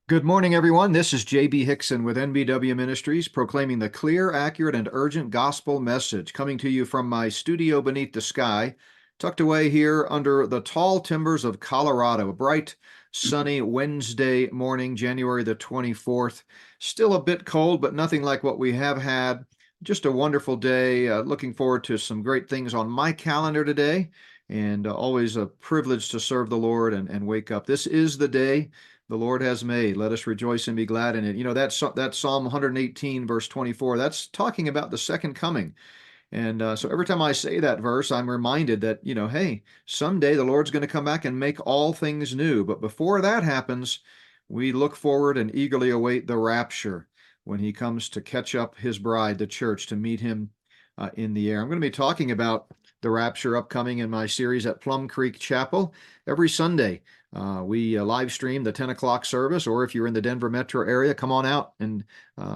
Good morning, everyone. This is J.B. Hixson with NBW Ministries, proclaiming the clear, accurate, and urgent gospel message, coming to you from my studio beneath the sky, tucked away here under the tall timbers of Colorado. A bright, sunny Wednesday morning, January the 24th. Still a bit cold, but nothing like what we have had. Just a wonderful day. Looking forward to some great things on my calendar today, and always a privilege to serve the Lord and wake up. This is the day the Lord has made. Let us rejoice and be glad in it. You know, that Psalm 118, verse 24, that's talking about the second coming. And so every time I say that verse, I'm reminded that, hey, someday the Lord's going to come back and make all things new. But before that happens, we look forward and eagerly await the rapture when he comes to catch up his bride, the church, to meet him in the air. I'm going to be talking about the rapture upcoming in my series at Plum Creek Chapel every Sunday. We live stream the 10 o'clock service, or if you're in the Denver metro area, come on out and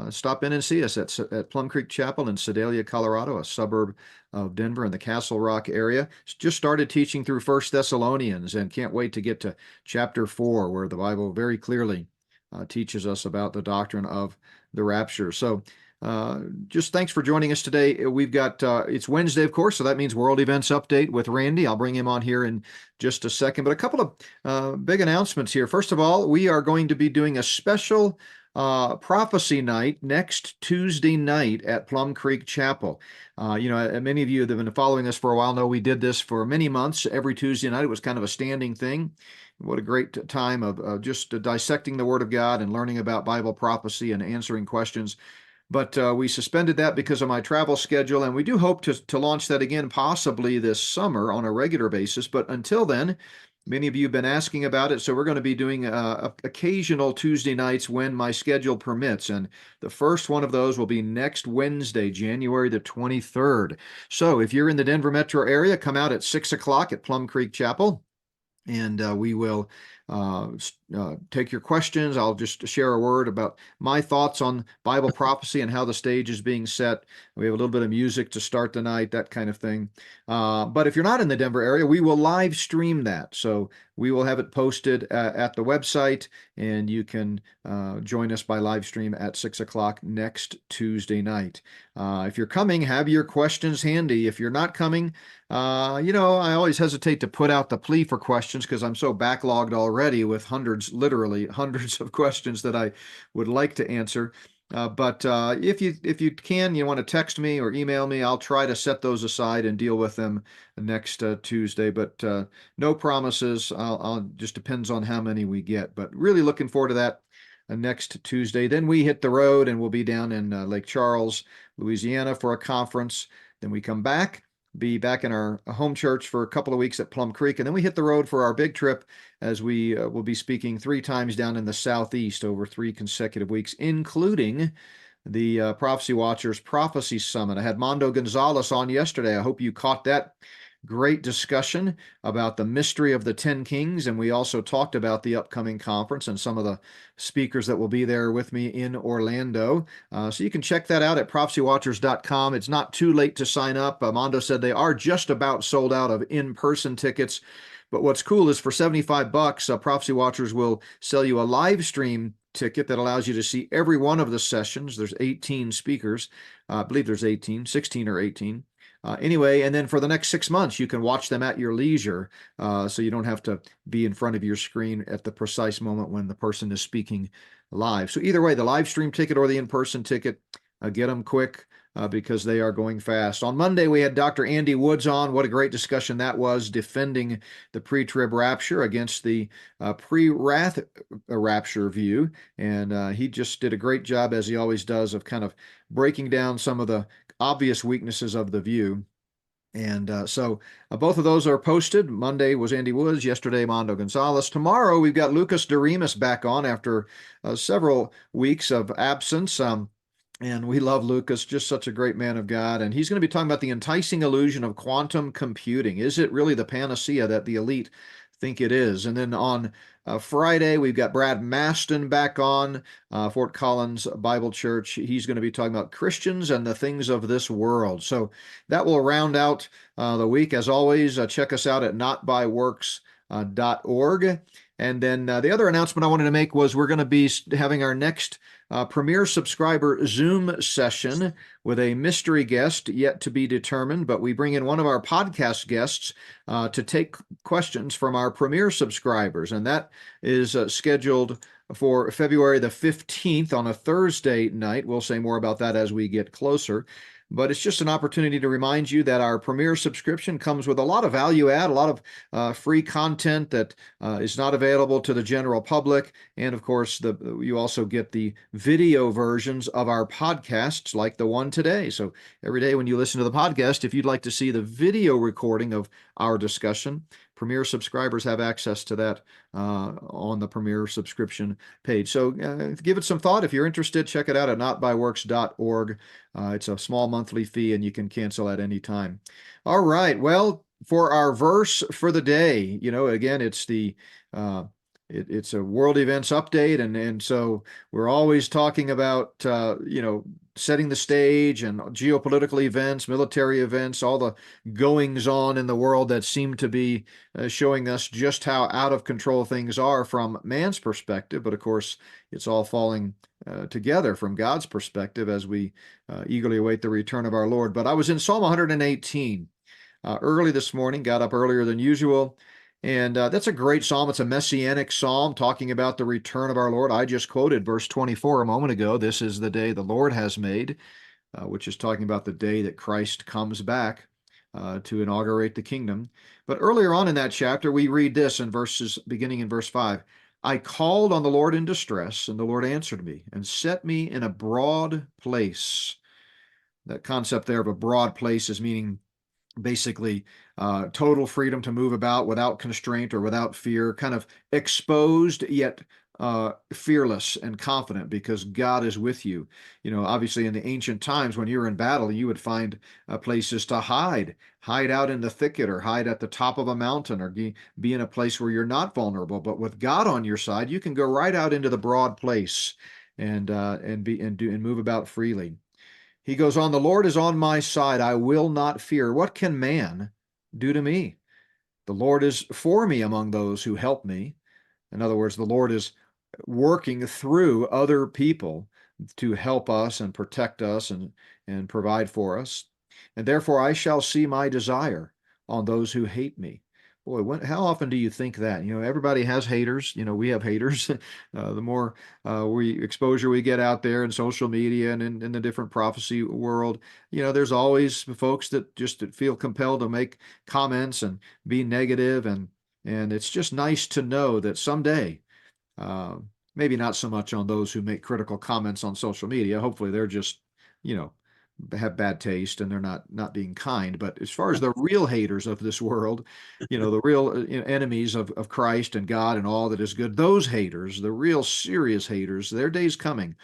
stop in and see us at Plum Creek Chapel in Sedalia, Colorado, a suburb of Denver in the Castle Rock area. Just started teaching through 1 Thessalonians and can't wait to get to chapter 4, where the Bible very clearly teaches us about the doctrine of the rapture. So just thanks for joining us today. We've got, it's Wednesday, of course, so that means World Events Update with Randy. I'll bring him on here in just a second, but a couple of big announcements here. First of all, we are going to be doing a special prophecy night next Tuesday night at Plum Creek Chapel. Many of you that have been following us for a while know we did this for many months. Every Tuesday night, it was kind of a standing thing. What a great time of just dissecting the Word of God and learning about Bible prophecy and answering questions. But we suspended that because of my travel schedule, and we do hope to launch that again possibly this summer on a regular basis. But until then, many of you have been asking about it, so we're going to be doing occasional Tuesday nights when my schedule permits. And the first one of those will be next Wednesday, January the 23rd. So if you're in the Denver metro area, come out at 6 o'clock at Plum Creek Chapel, and we will take your questions. I'll just share a word about my thoughts on Bible prophecy and how the stage is being set. We have a little bit of music to start the night, that kind of thing. But if you're not in the Denver area, we will live stream that. So we will have it posted at the website, and you can join us by live stream at 6 o'clock next Tuesday night. If you're coming, have your questions handy. If you're not coming, I always hesitate to put out the plea for questions because I'm so backlogged already with literally hundreds of questions that I would like to answer. But if you can, you want to text me or email me, I'll try to set those aside and deal with them next Tuesday. But no promises. I'll just depends on how many we get. But really looking forward to that next Tuesday. Then we hit the road and we'll be down in Lake Charles, Louisiana for a conference. Then we come back. Be back in our home church for a couple of weeks at Plum Creek, and then we hit the road for our big trip as we will be speaking 3 times down in the Southeast over 3 consecutive weeks, including the Prophecy Watchers Prophecy Summit. I had Mondo Gonzalez on yesterday. I hope you caught that great discussion about the mystery of the 10 Kings, and we also talked about the upcoming conference and some of the speakers that will be there with me in Orlando. So you can check that out at prophecywatchers.com. It's not too late to sign up. Mondo said they are just about sold out of in-person tickets. But what's cool is for $75, Prophecy Watchers will sell you a live stream ticket that allows you to see every one of the sessions. There's 18 speakers. I believe there's 16 or 18. Anyway, and then for the next 6 months, you can watch them at your leisure, so you don't have to be in front of your screen at the precise moment when the person is speaking live. So either way, the live stream ticket or the in-person ticket, get them quick because they are going fast. On Monday, we had Dr. Andy Woods on. What a great discussion that was, defending the pre-trib rapture against the pre-wrath rapture view. And he just did a great job, as he always does, of kind of breaking down some of the obvious weaknesses of the view. And so both of those are posted. Monday was Andy Woods, yesterday Mondo Gonzalez. Tomorrow we've got Lucas Doremus back on after several weeks of absence. And we love Lucas, just such a great man of God. And he's going to be talking about the enticing illusion of quantum computing. Is it really the panacea that the elite think it is? And then on Friday, we've got Brad Maston back on, Fort Collins Bible Church. He's going to be talking about Christians and the things of this world. So that will round out the week. As always, check us out at notbyworks.org. And then the other announcement I wanted to make was we're going to be having our next Premier subscriber Zoom session with a mystery guest yet to be determined, but we bring in one of our podcast guests to take questions from our Premier subscribers, and that is scheduled for February the 15th on a Thursday night. We'll say more about that as we get closer. But it's just an opportunity to remind you that our Premier subscription comes with a lot of value add, a lot of free content that is not available to the general public. And of course, you also get the video versions of our podcasts like the one today. So every day when you listen to the podcast, if you'd like to see the video recording of our discussion, Premier subscribers have access to that on the Premier subscription page. So give it some thought. If you're interested, check it out at notbyworks.org. It's a small monthly fee, and you can cancel at any time. All right. Well, for our verse for the day, again, it's it's a world events update, and so we're always talking about setting the stage and geopolitical events, military events, all the goings on in the world that seem to be showing us just how out of control things are from man's perspective. But of course, it's all falling together from God's perspective as we eagerly await the return of our Lord. But I was in Psalm 118 early this morning, got up earlier than usual. And that's a great psalm. It's a messianic psalm talking about the return of our Lord. I just quoted verse 24 a moment ago. This is the day the Lord has made, which is talking about the day that Christ comes back to inaugurate the kingdom. But earlier on in that chapter, we read this beginning in verse 5. I called on the Lord in distress, and the Lord answered me and set me in a broad place. That concept there of a broad place is meaning basically total freedom to move about without constraint or without fear, kind of exposed yet fearless and confident because God is with you. Obviously in the ancient times when you were in battle, you would find places to hide out in the thicket or hide at the top of a mountain or be in a place where you're not vulnerable. But with God on your side, you can go right out into the broad place and move about freely. He goes on, the Lord is on my side. I will not fear. What can man do to me? The Lord is for me among those who help me. In other words, the Lord is working through other people to help us and protect us and provide for us. And therefore I shall see my desire on those who hate me. Boy, how often do you think that? Everybody has haters. We have haters. The more exposure we get out there in social media and in the different prophecy world, there's always folks that just feel compelled to make comments and be negative, and it's just nice to know that someday, maybe not so much on those who make critical comments on social media. Hopefully, they're just have bad taste and they're not being kind. But as far as the real haters of this world, the real enemies of Christ and God and all that is good, those haters, the real serious haters, their day's coming.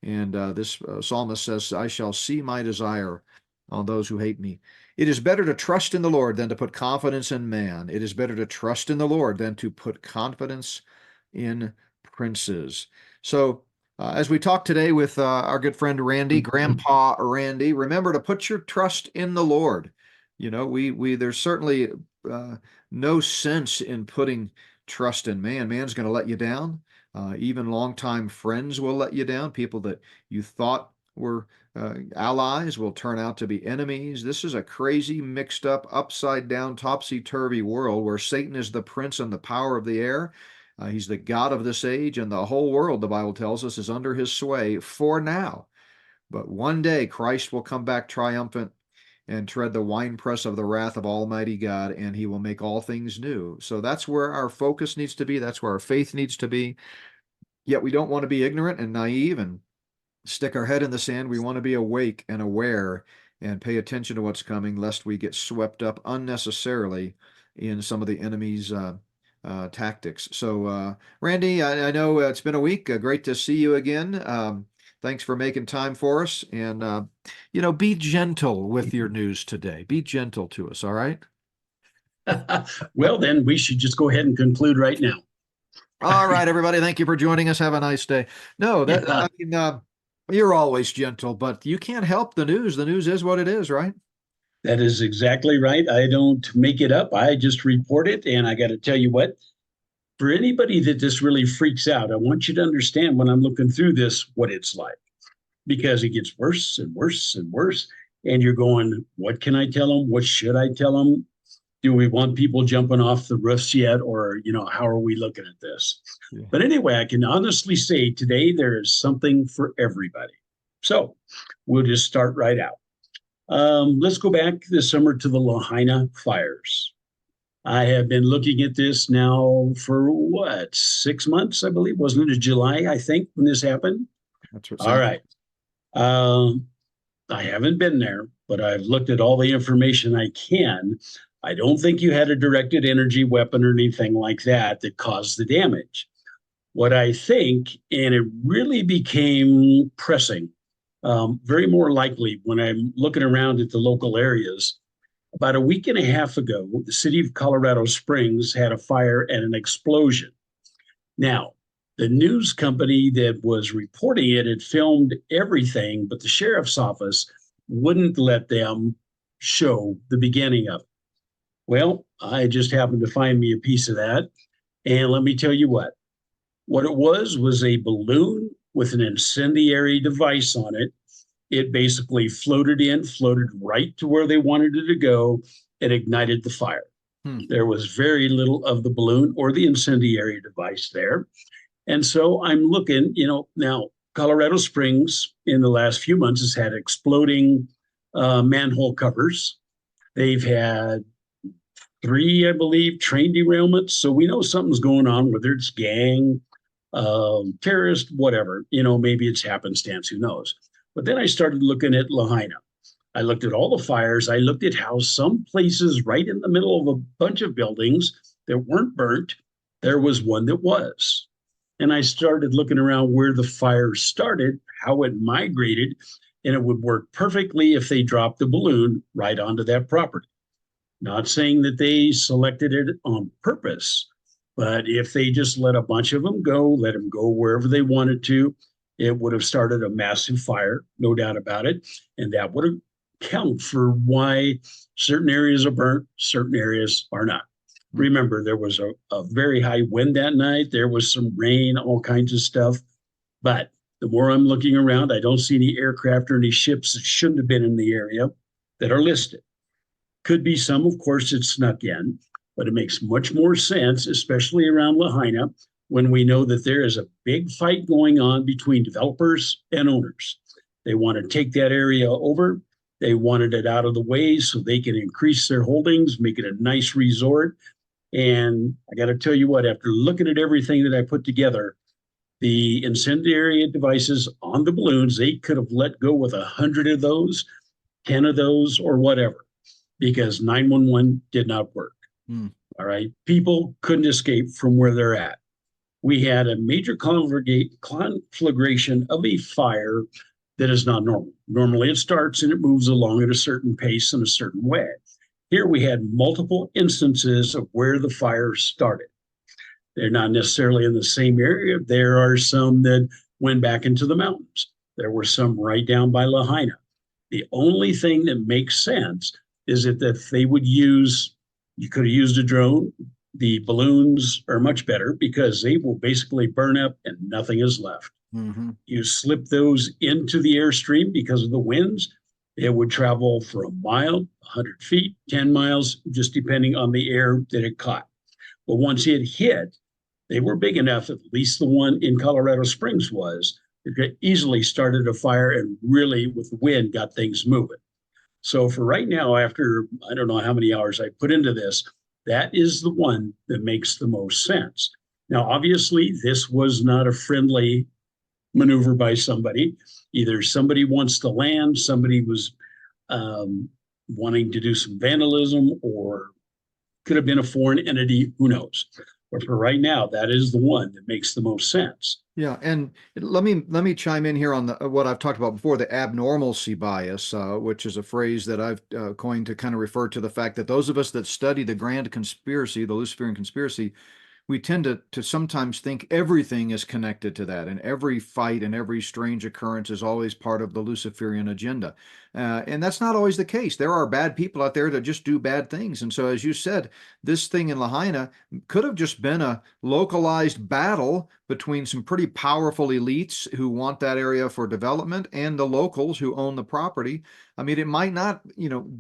And this psalmist says, I shall see my desire on those who hate me. It is better to trust in the Lord than to put confidence in man. It is better to trust in the Lord than to put confidence in princes. So as we talk today with our good friend Randy, Grandpa Randy, remember to put your trust in the Lord. There's certainly no sense in putting trust in man. Man's going to let you down. Even longtime friends will let you down. People that you thought were allies will turn out to be enemies. This is a crazy, mixed up, upside down, topsy-turvy world where Satan is the prince and the power of the air. He's the God of this age, and the whole world, the Bible tells us, is under his sway for now. But one day Christ will come back triumphant and tread the winepress of the wrath of Almighty God, and he will make all things new. So that's where our focus needs to be. That's where our faith needs to be. Yet we don't want to be ignorant and naive and stick our head in the sand. We want to be awake and aware and pay attention to what's coming, lest we get swept up unnecessarily in some of the enemy's tactics. So, Randy, I know it's been a week. Great to see you again. Thanks for making time for us. And, be gentle with your news today. Be gentle to us, all right? Well, then we should just go ahead and conclude right now. All right, everybody. Thank you for joining us. Have a nice day. No, I mean, you're always gentle, but you can't help the news. The news is what it is, right? That is exactly right. I don't make it up. I just report it. And I got to tell you what, for anybody that this really freaks out, I want you to understand when I'm looking through this what it's like, because it gets worse and worse and worse. And you're going, what can I tell them? What should I tell them? Do we want people jumping off the roofs yet? Or, how are we looking at this? Yeah. But anyway, I can honestly say today there is something for everybody. So we'll just start right out. Let's go back this summer to the Lahaina fires. I have been looking at this now for what, 6 months, I believe. Wasn't it July, I think, when this happened? That's what All sounds. right. Um, I haven't been there, but I've looked at all the information I can. I don't think you had a directed energy weapon or anything like that that caused the damage. What I think, and it really became pressing, very more likely when I'm looking around at the local areas. About a week and a half ago, the city of Colorado Springs had a fire and an explosion. Now, the news company that was reporting it had filmed everything, but the sheriff's office wouldn't let them show the beginning of it. Well, I just happened to find me a piece of that. And let me tell you what it was a balloon with an incendiary device on it. It basically floated right to where they wanted it to go, and ignited the fire. There was very little of the balloon or the incendiary device there. And so I'm looking, now Colorado Springs in the last few months has had exploding manhole covers. They've had 3, I believe, train derailments. So we know something's going on, whether it's gang, terrorist, whatever, maybe it's happenstance, who knows. But then I started looking at Lahaina. I looked at all the fires. I looked at how some places right in the middle of a bunch of buildings that weren't burnt, there was one that was. And I started looking around where the fire started, how it migrated, and it would work perfectly if they dropped the balloon right onto that property. Not saying that they selected it on purpose, but if they just let a bunch of them go, let them go wherever they wanted to, it would have started a massive fire, no doubt about it. And that would account for why certain areas are burnt, certain areas are not. Remember, there was a very high wind that night. There was some rain, all kinds of stuff. But the more I'm looking around, I don't see any aircraft or any ships that shouldn't have been in the area that are listed. Could be some, of course, that snuck in, but it makes much more sense, especially around Lahaina, when we know that there is a big fight going on between developers and owners. They want to take that area over. They wanted it out of the way so they can increase their holdings, make it a nice resort. And I got to tell you what, after looking at everything that I put together, the incendiary devices on the balloons, they could have let go with 100 of those, 10 of those, or whatever, because 911 did not work. All right. People couldn't escape from where they're at. We had a major conflagration of a fire that is not normal. Normally it starts and it moves along at a certain pace in a certain way. Here we had multiple instances of where the fire started. They're not necessarily in the same area. There are some that went back into the mountains. There were some right down by Lahaina. The only thing that makes sense is that if they would use, you could have used a drone. The balloons are much better because they will basically burn up and nothing is left. You slip those into the airstream because of the winds. It would travel for a mile, 100 feet, 10 miles, just depending on the air that it caught. But once it hit, they were big enough, at least the one in Colorado Springs was, it easily started a fire and really, with the wind, got things moving. So for right now, after I don't know how many hours I put into this, that is the one that makes the most sense. Now, obviously, this was not a friendly maneuver by somebody. Either somebody wants to land, somebody was wanting to do some vandalism, or could have been a foreign entity, who knows. But for right now, that is the one that makes the most sense. Yeah, and let me chime in here on what I've talked about before, the abnormalcy bias, which is a phrase that I've coined to kind of refer to the fact that those of us that study the grand conspiracy, the Luciferian conspiracy, we tend to sometimes think everything is connected to that, and every fight and every strange occurrence is always part of the Luciferian agenda. And that's not always the case. There are bad people out there that just do bad things. And so, as you said, this thing in Lahaina could have just been a localized battle between some pretty powerful elites who want that area for development and the locals who own the property. I mean, it might not,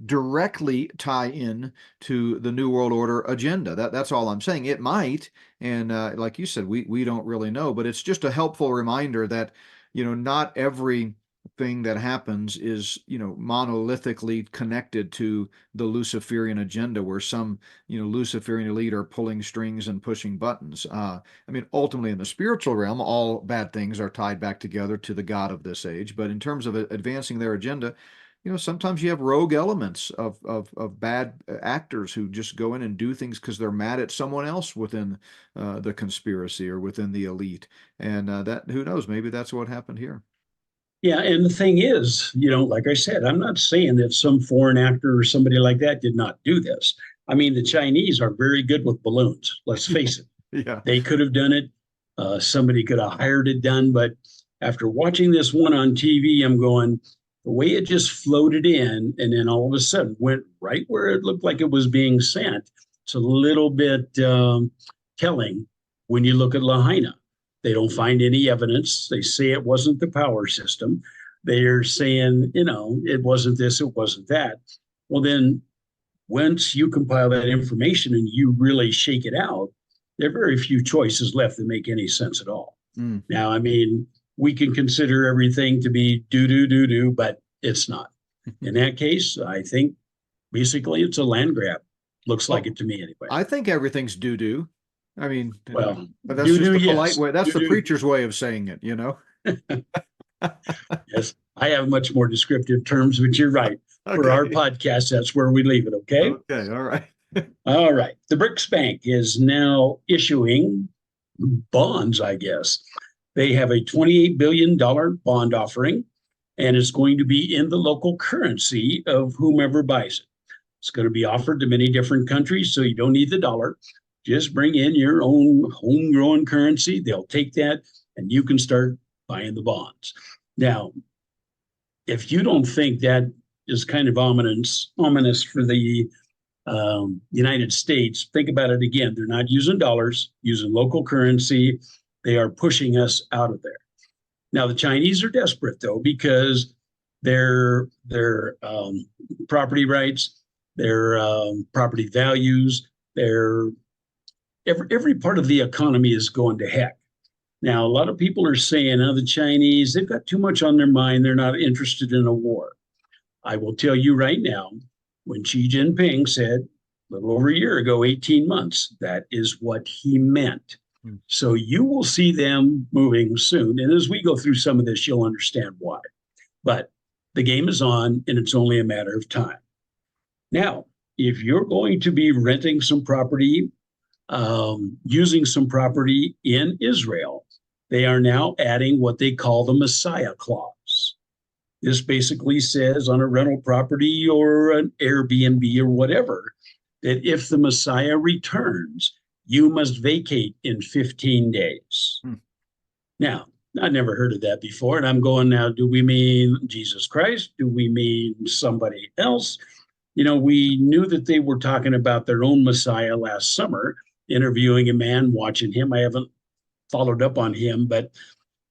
directly tie in to the New World Order agenda. That's all I'm saying. It might, and like you said, we don't really know. But it's just a helpful reminder that not every thing that happens is monolithically connected to the Luciferian agenda, where some Luciferian elite are pulling strings and pushing buttons. I mean, ultimately in the spiritual realm, all bad things are tied back together to the God of this age. But in terms of advancing their agenda, sometimes you have rogue elements of bad actors who just go in and do things because they're mad at someone else within the conspiracy or within the elite. And that, who knows, maybe that's what happened here. Yeah, and the thing is, like I said, I'm not saying that some foreign actor or somebody like that did not do this. I mean, the Chinese are very good with balloons. Let's face it. Yeah. They could have done it. Somebody could have hired it done. But after watching this one on TV, I'm going, the way it just floated in and then all of a sudden went right where it looked like it was being sent. It's a little bit telling when you look at Lahaina. They don't find any evidence. They say it wasn't the power system. They're saying, it wasn't this, it wasn't that. Well, then once you compile that information and you really shake it out, there are very few choices left that make any sense at all. Mm. Now, I mean, we can consider everything to be do, but it's not. In that case, I think basically it's a land grab. Looks like it to me anyway. I think everything's doo-doo. I mean, well, but that's just the polite yes. way. That's the Doo-doo. preacher's way of saying it, Yes, I have much more descriptive terms, but you're right. For our Okay. podcast, that's where we leave it. Okay. Okay. All right. All right. The BRICS Bank is now issuing bonds, I guess. They have a $28 billion bond offering, and it's going to be in the local currency of whomever buys it. It's going to be offered to many different countries, so you don't need the dollar. Just bring in your own homegrown currency. They'll take that, and you can start buying the bonds. Now, if you don't think that is kind of ominous for the United States, think about it again. They're not using dollars, using local currency. They are pushing us out of there. Now, the Chinese are desperate, though, because their property rights, their property values, every part of the economy is going to heck. Now, a lot of people are saying, the Chinese, they've got too much on their mind. They're not interested in a war. I will tell you right now, when Xi Jinping said a little over a year ago, 18 months, that is what he meant. So you will see them moving soon. And as we go through some of this, you'll understand why. But the game is on, and it's only a matter of time. Now, if you're going to be renting some property, using some property in Israel, they are now adding what they call the Messiah clause. This basically says on a rental property or an Airbnb or whatever, that if the Messiah returns, you must vacate in 15 days. Now, I never heard of that before. And I'm going, now, do we mean Jesus Christ? Do we mean somebody else? We knew that they were talking about their own Messiah last summer, interviewing a man, watching him. I haven't followed up on him, but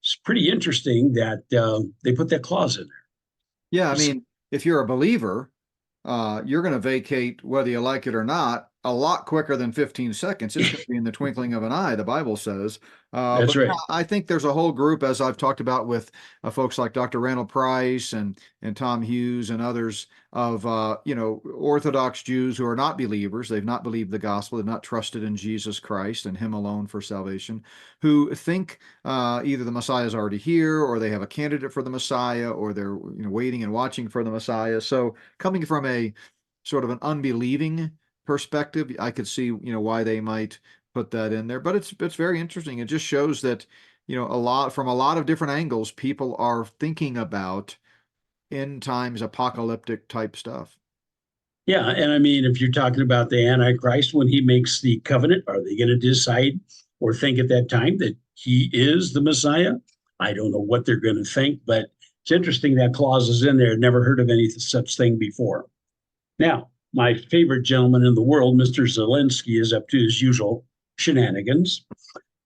it's pretty interesting that they put that clause in there. Yeah, I mean, if you're a believer, you're going to vacate whether you like it or not a lot quicker than 15 seconds. It's going to be in the twinkling of an eye, the Bible says. That's But right. I think there's a whole group, as I've talked about with folks like Dr. Randall Price and Tom Hughes and others, of Orthodox Jews who are not believers. They've not believed the gospel. They've not trusted in Jesus Christ and Him alone for salvation, who think either the Messiah is already here, or they have a candidate for the Messiah, or they're waiting and watching for the Messiah. So coming from a sort of an unbelieving perspective, I could see why they might put that in there. But it's very interesting. It just shows that from a lot of different angles, people are thinking about end times apocalyptic type stuff. Yeah, and I mean, if you're talking about the Antichrist when he makes the covenant, are they going to decide or think at that time that he is the Messiah? I don't know what they're going to think, but it's interesting that clause is in there. Never heard of any such thing before. Now, my favorite gentleman in the world, Mr. Zelensky, is up to his usual shenanigans.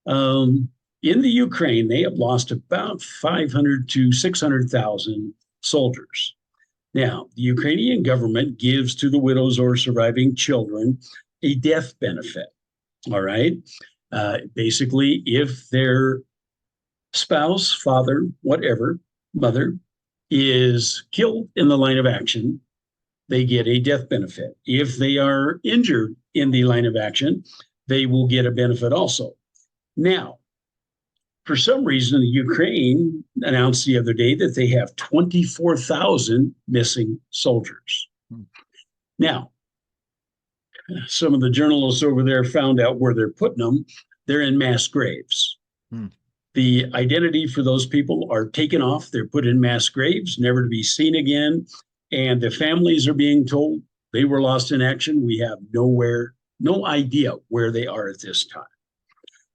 In the Ukraine, they have lost about 500 to 600,000 soldiers. Now, the Ukrainian government gives to the widows or surviving children a death benefit. All right. Basically, if their spouse, father, whatever, mother is killed in the line of action, they get a death benefit. If they are injured in the line of action, they will get a benefit also. Now, for some reason, the Ukraine announced the other day that they have 24,000 missing soldiers. Now, some of the journalists over there found out where they're putting them. They're in mass graves. Hmm. The identity for those people are taken off. They're put in mass graves, never to be seen again. And the families are being told they were lost in action. We have no idea where they are at this time.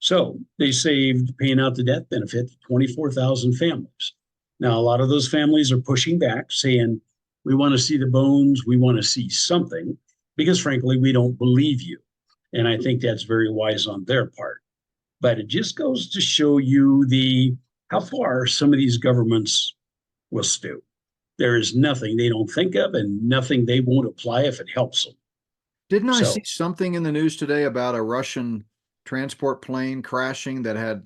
So they saved paying out the death benefit to 24,000 families. Now, a lot of those families are pushing back, saying, we want to see the bones, we want to see something, because frankly, we don't believe you. And I think that's very wise on their part. But it just goes to show you how far some of these governments will stoop. There is nothing they don't think of and nothing they won't apply if it helps them. Didn't I see something in the news today about a Russian transport plane crashing that had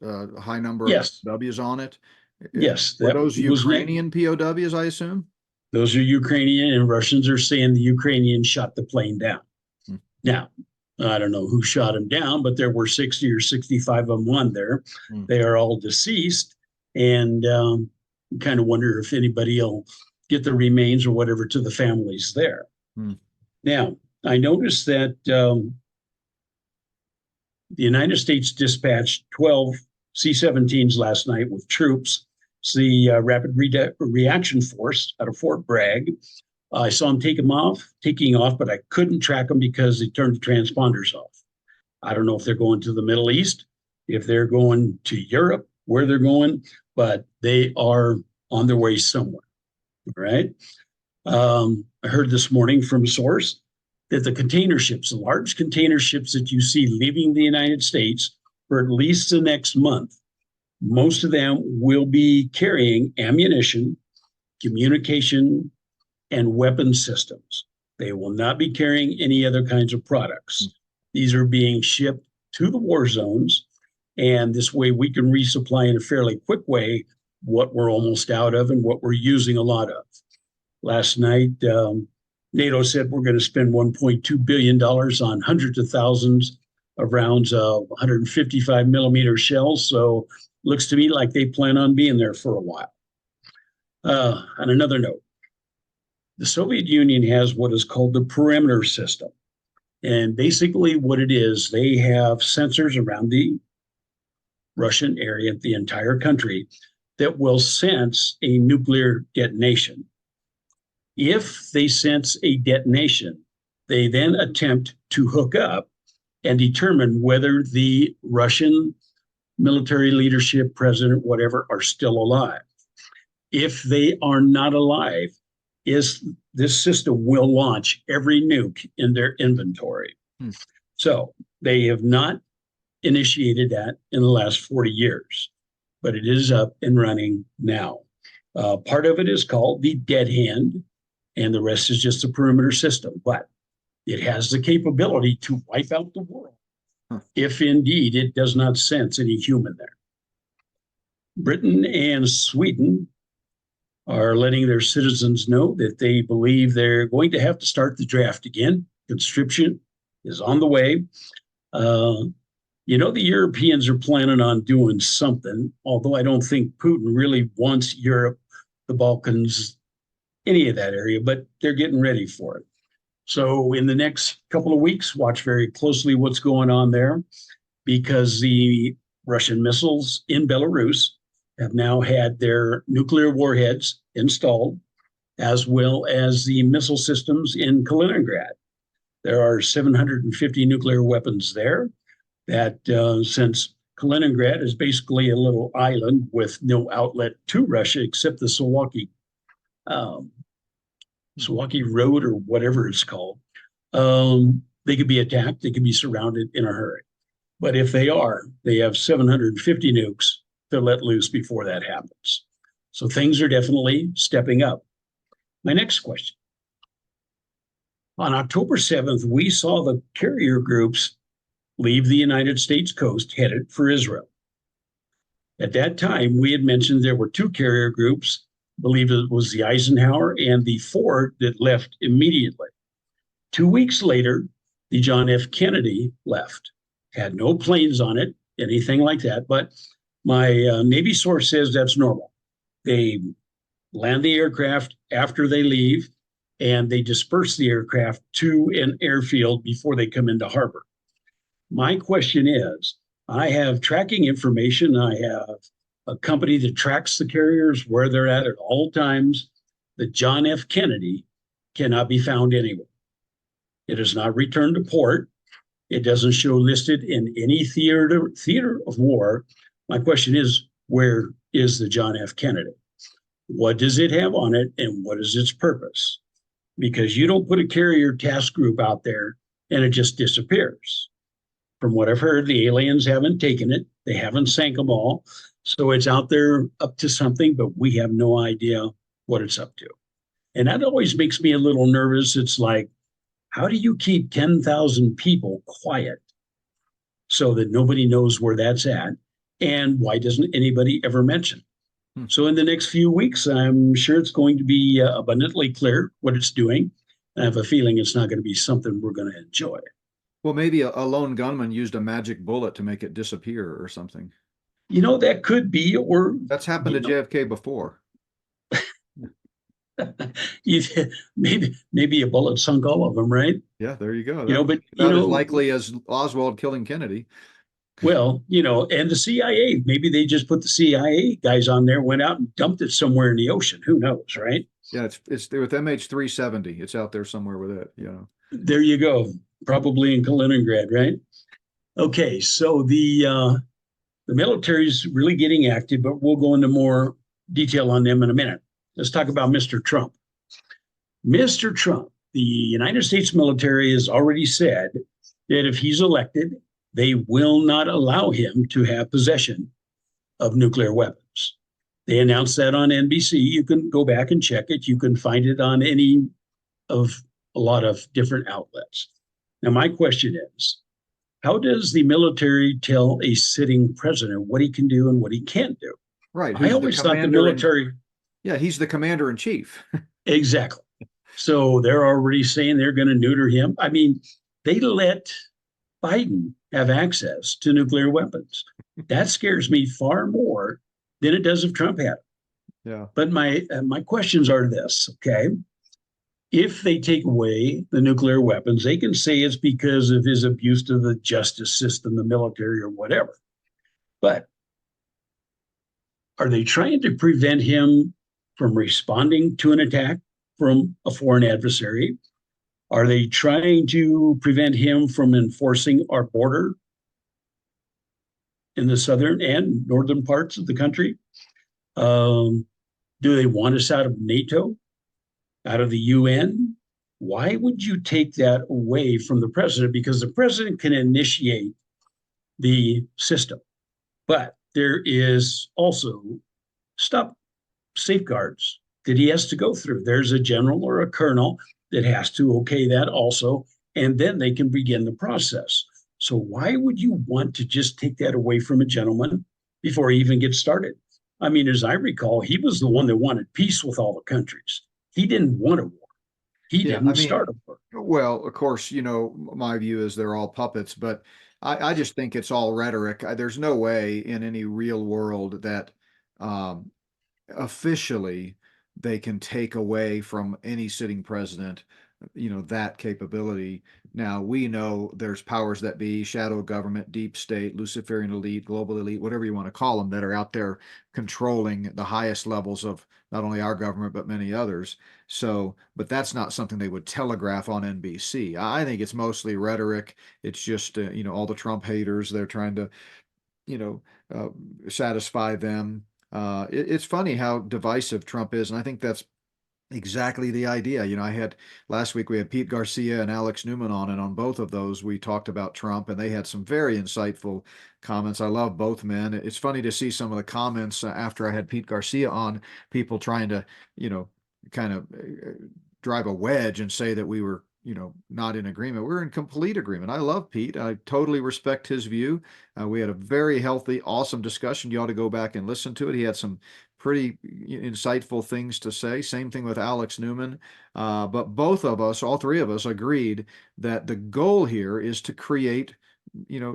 a high number of POWs on it? Yes. Were those Ukrainian POWs, I assume? Those are Ukrainian, and Russians are saying the Ukrainians shot the plane down. Now, I don't know who shot them down, but there were 60 or 65 of them on there. They are all deceased, and kind of wonder if anybody will get the remains or whatever to the families there. Now, I noticed that the United States dispatched 12 C-17s last night with troops. It's the Rapid Reaction Force out of Fort Bragg. I saw them taking off, but I couldn't track them because they turned the transponders off. I don't know if they're going to the Middle East, if they're going to Europe, where they're going, but they are on their way somewhere. All right. I heard this morning from a source that the container ships, the large container ships that you see leaving the United States for at least the next month, most of them will be carrying ammunition, communication, and weapon systems. They will not be carrying any other kinds of products. These are being shipped to the war zones, and this way we can resupply in a fairly quick way what we're almost out of and what we're using a lot of. Last night, NATO said we're going to spend $1.2 billion on hundreds of thousands of rounds of 155 millimeter shells. So looks to me like they plan on being there for a while. On another note, the Soviet Union has what is called the perimeter system. And basically what it is, they have sensors around the Russian area, the entire country, that will sense a nuclear detonation. If they sense a detonation, they then attempt to hook up and determine whether the Russian military leadership, president, whatever, are still alive. If they are not alive, this system will launch every nuke in their inventory. So they have not initiated that in the last 40 years, but it is up and running now. Part of it is called the dead hand, and the rest is just a perimeter system, but it has the capability to wipe out the world if indeed it does not sense any human there. Britain and Sweden are letting their citizens know that they believe they're going to have to start the draft again. Conscription is on the way. The Europeans are planning on doing something, although I don't think Putin really wants Europe, the Balkans, any of that area, but they're getting ready for it. So in the next couple of weeks, watch very closely what's going on there, because the Russian missiles in Belarus have now had their nuclear warheads installed. as well as the missile systems in Kaliningrad. There are 750 nuclear weapons there that, since Kaliningrad is basically a little island with no outlet to Russia except the um, Suwalki Road or whatever it's called, they could be attacked, they could be surrounded in a hurry. But if they are, they have 750 nukes to let loose before that happens. So things are definitely stepping up. My next question. On October 7th, we saw the carrier groups leave the United States coast headed for Israel. At that time, we had mentioned there were two carrier groups, believed it was the Eisenhower and the Ford, that left immediately. 2 weeks later, the John F. Kennedy left. Had no planes on it, anything like that. But my Navy source says that's normal. They land the aircraft after they leave, and they disperse the aircraft to an airfield before they come into harbor. My question is, I have tracking information. I have a company that tracks the carriers where they're at all times. The John F. Kennedy cannot be found anywhere. It is not returned to port. It doesn't show listed in any theater of war. My question is, where is the John F. Kennedy? What does it have on it, and what is its purpose? Because you don't put a carrier task group out there and it just disappears. From what I've heard, the aliens haven't taken it. They haven't sank them all. So it's out there up to something, but we have no idea what it's up to. And that always makes me a little nervous. It's like, how do you keep 10,000 people quiet so that nobody knows where that's at? And why doesn't anybody ever mention? So in the next few weeks, I'm sure it's going to be abundantly clear what it's doing. I have a feeling it's not going to be something we're going to enjoy. Well, maybe a lone gunman used a magic bullet to make it disappear or something. That could be, or That's happened to JFK before. maybe a bullet sunk all of them, right? Yeah, there you go. But about as likely as Oswald killing Kennedy. Well, and the CIA, maybe they just put the CIA guys on there, went out and dumped it somewhere in the ocean. Who knows, right? Yeah, it's there with MH370. It's out there somewhere with it, There you go. Probably in Kaliningrad, right? Okay, so the military's really getting active, but we'll go into more detail on them in a minute. Let's talk about Mr. Trump. Mr. Trump, the United States military has already said that if he's elected, they will not allow him to have possession of nuclear weapons. They announced that on NBC. You can go back and check it. You can find it on a lot of different outlets. Now, my question is, how does the military tell a sitting president what he can do and what he can't do? Right. I always thought the military. Yeah, he's the commander in chief. Exactly. So they're already saying they're going to neuter him. I mean, they let Biden have access to nuclear weapons. That scares me far more than it does if Trump had it. Yeah. But my questions are this, okay? If they take away the nuclear weapons, they can say it's because of his abuse to the justice system, the military, or whatever. But are they trying to prevent him from responding to an attack from a foreign adversary? Are they trying to prevent him from enforcing our border in the southern and northern parts of the country? Do they want us out of NATO, out of the UN? Why would you take that away from the president? Because the president can initiate the system, but there is also safeguards that he has to go through. There's a general or a colonel that has to okay that also, and then they can begin the process. So why would you want to just take that away from a gentleman before he even gets started? I mean, as I recall, he was the one that wanted peace with all the countries. He didn't want a war. He didn't start a war. Well, of course, my view is they're all puppets, but I just think it's all rhetoric. There's no way in any real world that officially they can take away from any sitting president that capability. Now we know there's powers that be, shadow government, deep state, Luciferian elite, global elite, whatever you want to call them, that are out there controlling the highest levels of not only our government but many others. So, but that's not something they would telegraph on NBC. I think it's mostly rhetoric. It's just all the Trump haters, they're trying to you know uh, satisfy them. It's funny how divisive Trump is, and I think that's exactly the idea. I had last week we had Pete Garcia and Alex Newman on, and on both of those we talked about Trump, and they had some very insightful comments. I love both men. It's funny to see some of the comments after I had Pete Garcia on, people trying to, kind of drive a wedge and say that we were, not in agreement. We're in complete agreement. I love Pete. I totally respect his view. We had a very healthy, awesome discussion. You ought to go back and listen to it. He had some pretty insightful things to say. Same thing with Alex Newman. But both of us, all three of us, agreed that the goal here is to create,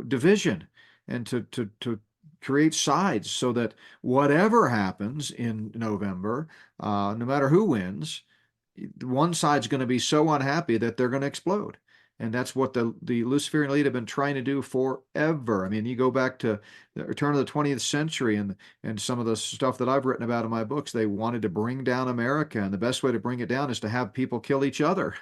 division and to create sides so that whatever happens in November, no matter who wins, one side's going to be so unhappy that they're going to explode. And that's what the Luciferian elite have been trying to do forever. I mean, you go back to the turn of the 20th century and some of the stuff that I've written about in my books, they wanted to bring down America. And the best way to bring it down is to have people kill each other,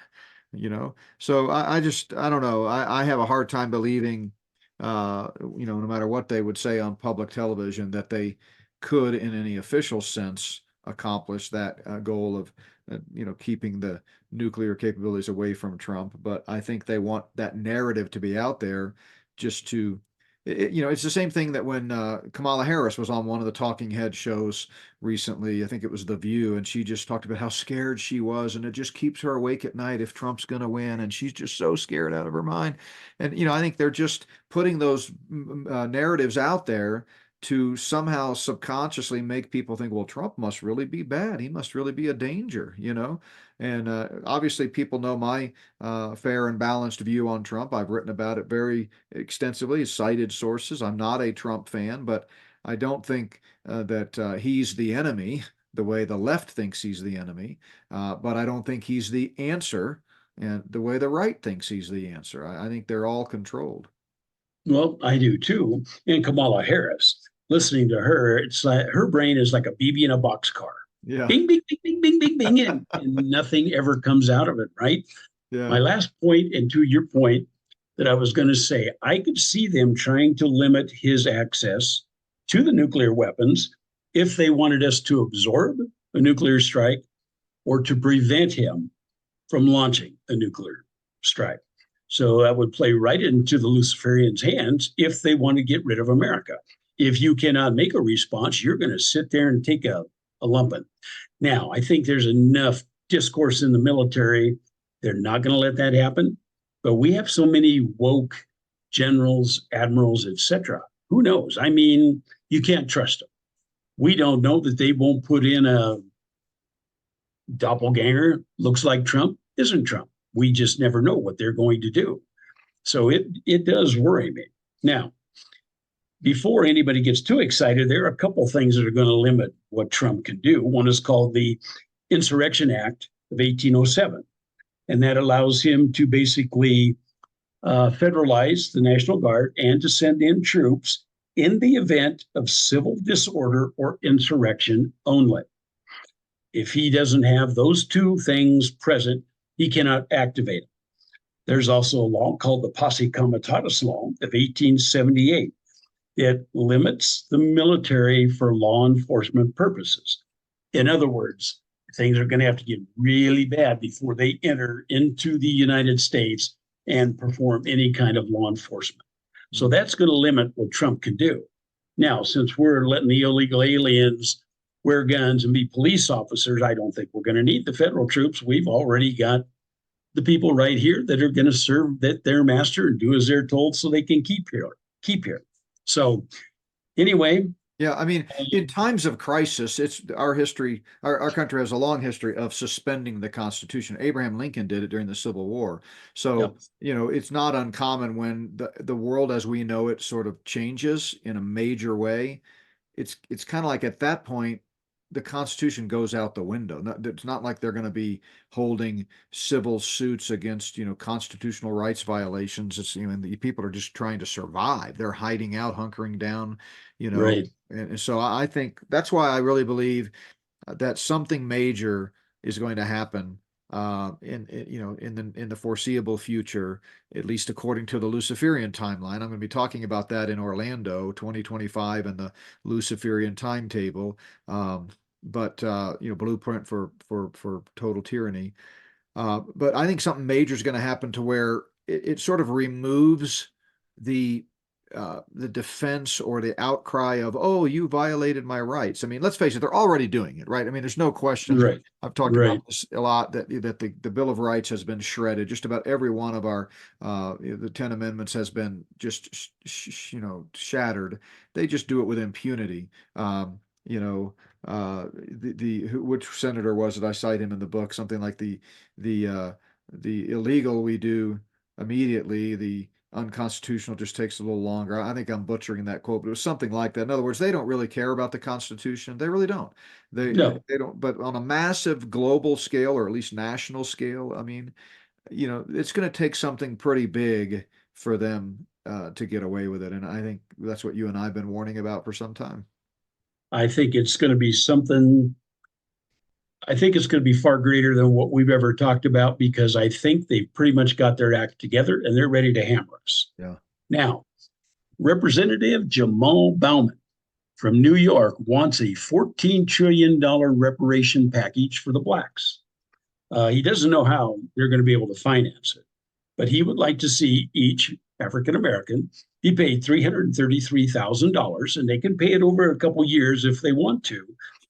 So I don't know. I have a hard time believing, no matter what they would say on public television, that they could, in any official sense, accomplish that goal of keeping the nuclear capabilities away from Trump. But I think they want that narrative to be out there just to, it's the same thing that when Kamala Harris was on one of the talking head shows recently, I think it was The View, and she just talked about how scared she was, and it just keeps her awake at night if Trump's going to win, and she's just so scared out of her mind. And, I think they're just putting those narratives out there to somehow subconsciously make people think, well, Trump must really be bad. He must really be a danger. And obviously, people know my fair and balanced view on Trump. I've written about it very extensively, cited sources. I'm not a Trump fan, but I don't think that he's the enemy the way the left thinks he's the enemy. But I don't think he's the answer and the way the right thinks he's the answer. I think they're all controlled. Well, I do too. And Kamala Harris, listening to her, it's like her brain is like a BB in a boxcar. Yeah. Bing, bing, bing, bing, bing, bing, bing, and nothing ever comes out of it, right? My Yeah. last point, and to your point that I was going to say, I could see them trying to limit his access to the nuclear weapons if they wanted us to absorb a nuclear strike or to prevent him from launching a nuclear strike. So that would play right into the Luciferians' hands if they want to get rid of America. If you cannot make a response, you're going to sit there and take a lumping. Now, I think there's enough discourse in the military. They're not going to let that happen. But we have so many woke generals, admirals, etc. Who knows? I mean, you can't trust them. We don't know that they won't put in a doppelganger, looks like Trump, isn't Trump. We just never know what they're going to do. So it does worry me. Now, before anybody gets too excited, there are a couple things that are going to limit what Trump can do. One is called the Insurrection Act of 1807, and that allows him to basically federalize the National Guard and to send in troops in the event of civil disorder or insurrection only. If he doesn't have those two things present, he cannot activate them. There's also a law called the Posse Comitatus Law of 1878. It limits the military for law enforcement purposes. In other words, things are going to have to get really bad before they enter into the United States and perform any kind of law enforcement. So that's going to limit what Trump can do. Now, since we're letting the illegal aliens wear guns and be police officers, I don't think we're going to need the federal troops. We've already got the people right here that are going to serve their master and do as they're told so they can keep here. So anyway. Yeah, I mean, in times of crisis, it's our history, our country has a long history of suspending the Constitution. Abraham Lincoln did it during the Civil War. So, Yep. it's not uncommon when the world as we know it sort of changes in a major way. It's kind of like at that point, the Constitution goes out the window. It's not like they're going to be holding civil suits against, constitutional rights violations. It's, the people are just trying to survive. They're hiding out, hunkering down, Right. and so I think that's why I really believe that something major is going to happen in the foreseeable future, at least according to the Luciferian timeline. I'm going to be talking about that in Orlando, 2025, and the Luciferian timetable. But blueprint for total tyranny. But I think something major is going to happen to where it sort of removes the the defense or the outcry of, oh, you violated my rights. I mean, let's face it, they're already doing it, right? I mean, there's no question. Right. I've talked about Right. this a lot, that the Bill of Rights has been shredded. Just about every one of our the 10 amendments has been just shattered. They just do it with impunity. You know, which senator was it? I cite him in the book. Something like the the illegal we do immediately, the unconstitutional just takes a little longer. I think I'm butchering that quote, but it was something like that. In other words, they don't really care about the Constitution. They really don't. No, They don't. But on a massive global scale, or at least national scale, I mean, it's going to take something pretty big for them to get away with it. And I think that's what you and I've been warning about for some time. I think it's going to be something. I think it's going to be far greater than what we've ever talked about because I think they've pretty much got their act together and they're ready to hammer us. Yeah. Now, Representative Jamal Bauman from New York wants a $14 trillion reparation package for the blacks. He doesn't know how they're going to be able to finance it, but he would like to see each African American be paid $333,000, and they can pay it over a couple years if they want to.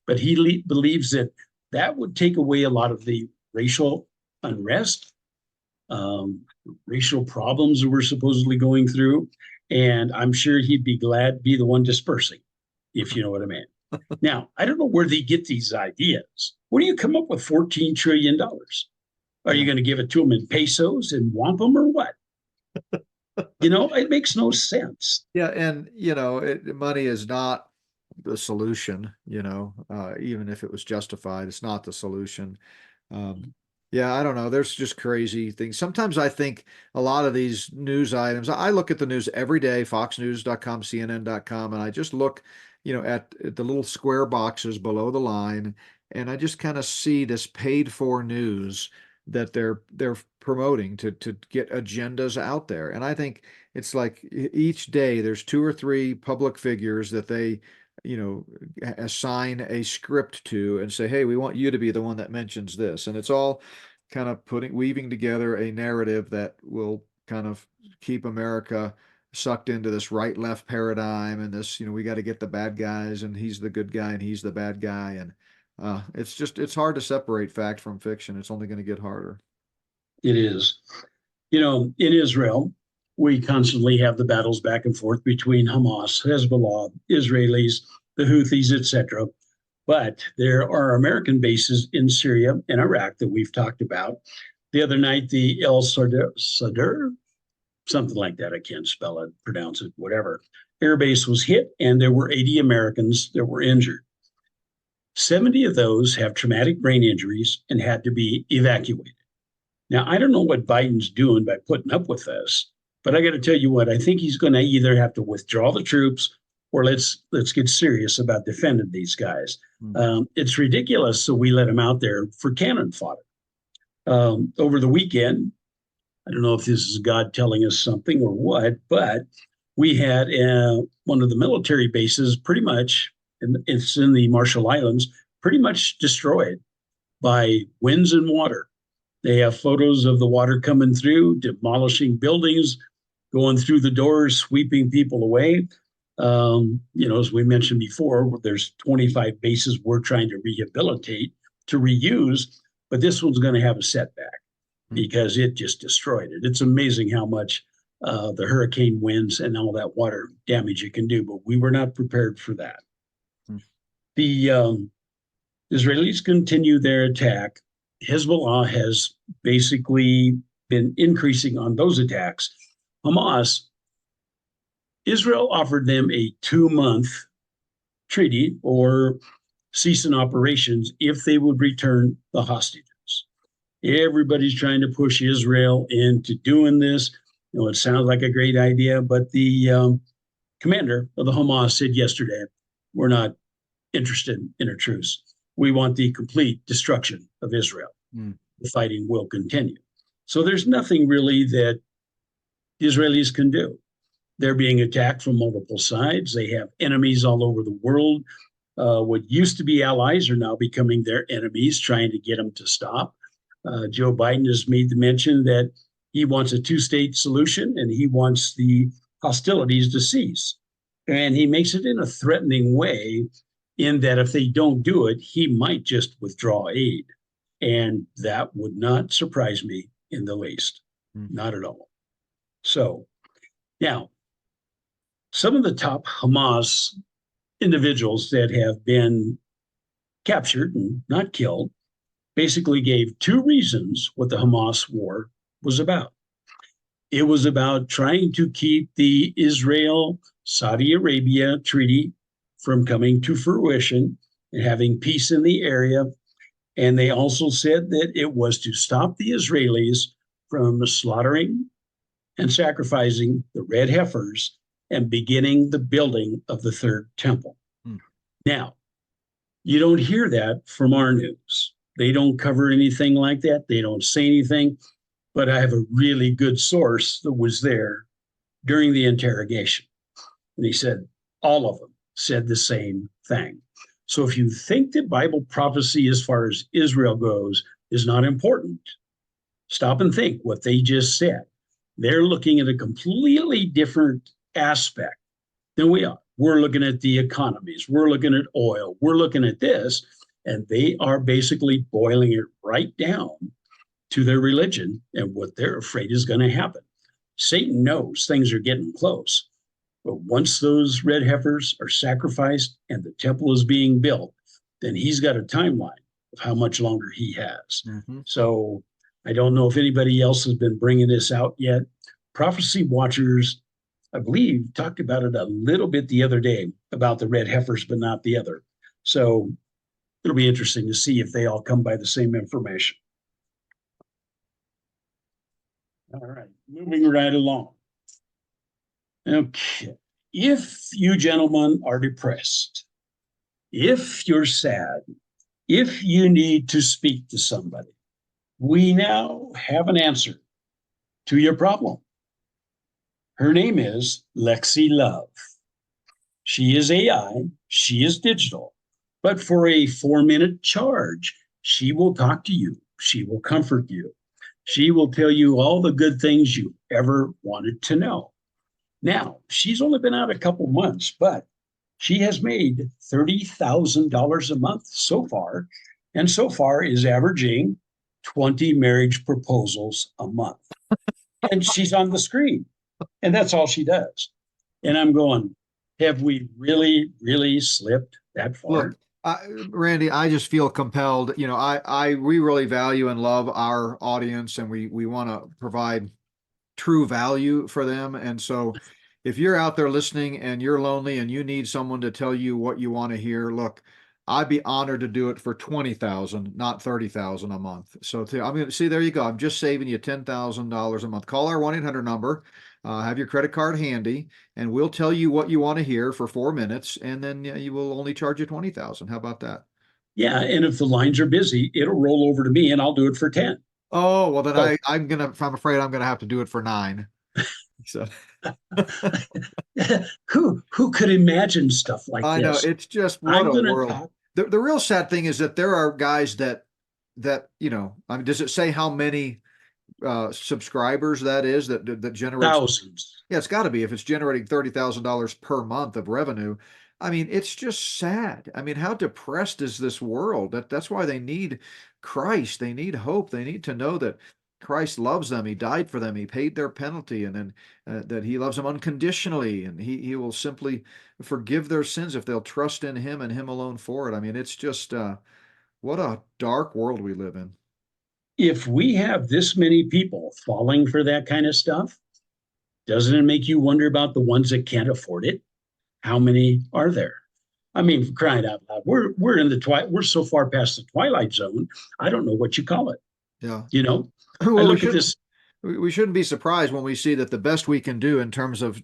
But he believes that that would take away a lot of the racial unrest, um, racial problems that we're supposedly going through. And I'm sure he'd be glad to be the one dispersing, if you know what I mean. Now, I don't know where they get these ideas. Where do you come up with $14 trillion? Are you Yeah. going to give it to them in pesos and wampum or what? It makes no sense. Yeah, and money is not the solution. Even if it was justified, it's not the solution. Um, yeah, I don't know. There's just crazy things. Sometimes I think a lot of these news items. I look at the news every day, foxnews.com, CNN.com, and I just look, at the little square boxes below the line, and I just kind of see this paid for news that they're promoting to get agendas out there. And I think it's like each day there's two or three public figures that they assign a script to and say, hey, we want you to be the one that mentions this. And it's all kind of weaving together a narrative that will kind of keep America sucked into this right left paradigm, and this, we got to get the bad guys, and he's the good guy and he's the bad guy. And it's hard to separate fact from fiction. It's only going to get harder. It is. In Israel, we constantly have the battles back and forth between Hamas, Hezbollah, Israelis, the Houthis, etc. But there are American bases in Syria and Iraq that we've talked about. The other night, the El Sadr, something like that, I can't spell it, pronounce it, whatever, air base was hit, and there were 80 Americans that were injured. 70 of those have traumatic brain injuries and had to be evacuated. Now, I don't know what Biden's doing by putting up with this, but I got to tell you what, I think he's going to either have to withdraw the troops or let's get serious about defending these guys. It's ridiculous, so we let them out there for cannon fodder. Over the weekend, I don't know if this is God telling us something or what, but we had one of the military bases pretty much, and it's in the Marshall Islands, pretty much destroyed by winds and water. They have photos of the water coming through, demolishing buildings, going through the doors, sweeping people away. As we mentioned before, there's 25 bases we're trying to rehabilitate, to reuse, but this one's going to have a setback because it just destroyed it. It's amazing how much the hurricane winds and all that water damage it can do, but we were not prepared for that. The Israelis continue their attack. Hezbollah has basically been increasing on those attacks. Hamas, Israel offered them a 2-month treaty or cease in operations if they would return the hostages. Everybody's trying to push Israel into doing this. It sounds like a great idea, but the commander of the Hamas said yesterday, we're not interested in a truce. We want the complete destruction of Israel. Mm. The fighting will continue. So there's nothing really that the Israelis can do. They're being attacked from multiple sides. They have enemies all over the world. What used to be allies are now becoming their enemies, trying to get them to stop. Joe Biden has made the mention that he wants a two-state solution and he wants the hostilities to cease. And he makes it in a threatening way, in that if they don't do it, he might just withdraw aid. And that would not surprise me in the least, not at all. So now, some of the top Hamas individuals that have been captured and not killed basically gave two reasons what the Hamas war was about. It was about trying to keep the Israel-Saudi Arabia treaty from coming to fruition and having peace in the area. And they also said that it was to stop the Israelis from slaughtering and sacrificing the red heifers and beginning the building of the third temple. Now, you don't hear that from our news. They don't cover anything like that. They don't say anything. But I have a really good source that was there during the interrogation. And he said, all of them said the same thing. So if you think that Bible prophecy as far as Israel goes is not important, stop and think what they just said. They're looking at a completely different aspect than we are. We're looking at the economies. We're looking at oil. We're looking at this. And they are basically boiling it right down to their religion and what they're afraid is going to happen. Satan knows things are getting close. But once those red heifers are sacrificed and the temple is being built, then he's got a timeline of how much longer he has. So I don't know if anybody else has been bringing this out yet. Prophecy Watchers, I believe, talked about it a little bit the other day about the red heifers, but not the other. So it'll be interesting to see if they all come by the same information. All right, moving right along. Okay, if you gentlemen are depressed, if you're sad, if you need to speak to somebody, we now have an answer to your problem. Her name is Lexi Love. She is AI, she is digital, but for a 4-minute charge, she will talk to you, she will comfort you, she will tell you all the good things you ever wanted to know. Now, she's only been out a couple months, but she has made $30,000 a month so far, and so far is averaging 20 marriage proposals a month. And she's on the screen, and that's all she does. And I'm going, have we really, really slipped that far? Look, Randy, I just feel compelled. You know, we really value and love our audience, and we want to provide true value for them. And so if you're out there listening and you're lonely and you need someone to tell you what you want to hear, look, I'd be honored to do it for 20,000, not 30,000 a month. So I'm going to see, there you go. I'm just saving you $10,000 a month. Call our 1-800 number, have your credit card handy, and we'll tell you what you want to hear for 4 minutes. And then you will only charge you 20,000. How about that? Yeah. And if the lines are busy, it'll roll over to me and I'll do it for 10. Oh, well then I'm afraid I'm going to have to do it for 9. So who could imagine stuff like I this? know, it's just what a world. The real sad thing is that there are guys that you know, I mean, does it say how many subscribers that is that generates thousands? Yeah, it's got to be, if it's generating $30,000 per month of revenue. I mean, it's just sad. I mean, how depressed is this world? That's why they need Christ. They need hope. They need to know that Christ loves them. He died for them. He paid their penalty, and then that he loves them unconditionally, and he will simply forgive their sins if they'll trust in him and him alone for it. I mean, it's just what a dark world we live in. If we have this many people falling for that kind of stuff, doesn't it make you wonder about the ones that can't afford it? How many are there? I mean, for crying out loud, we're in the we're so far past the twilight zone. I don't know what you call it. Yeah. You know, I Well, look at this. we shouldn't be surprised when we see that the best we can do in terms of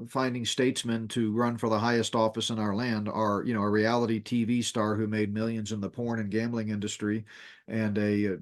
finding statesmen to run for the highest office in our land are a reality TV star who made millions in the porn and gambling industry, and a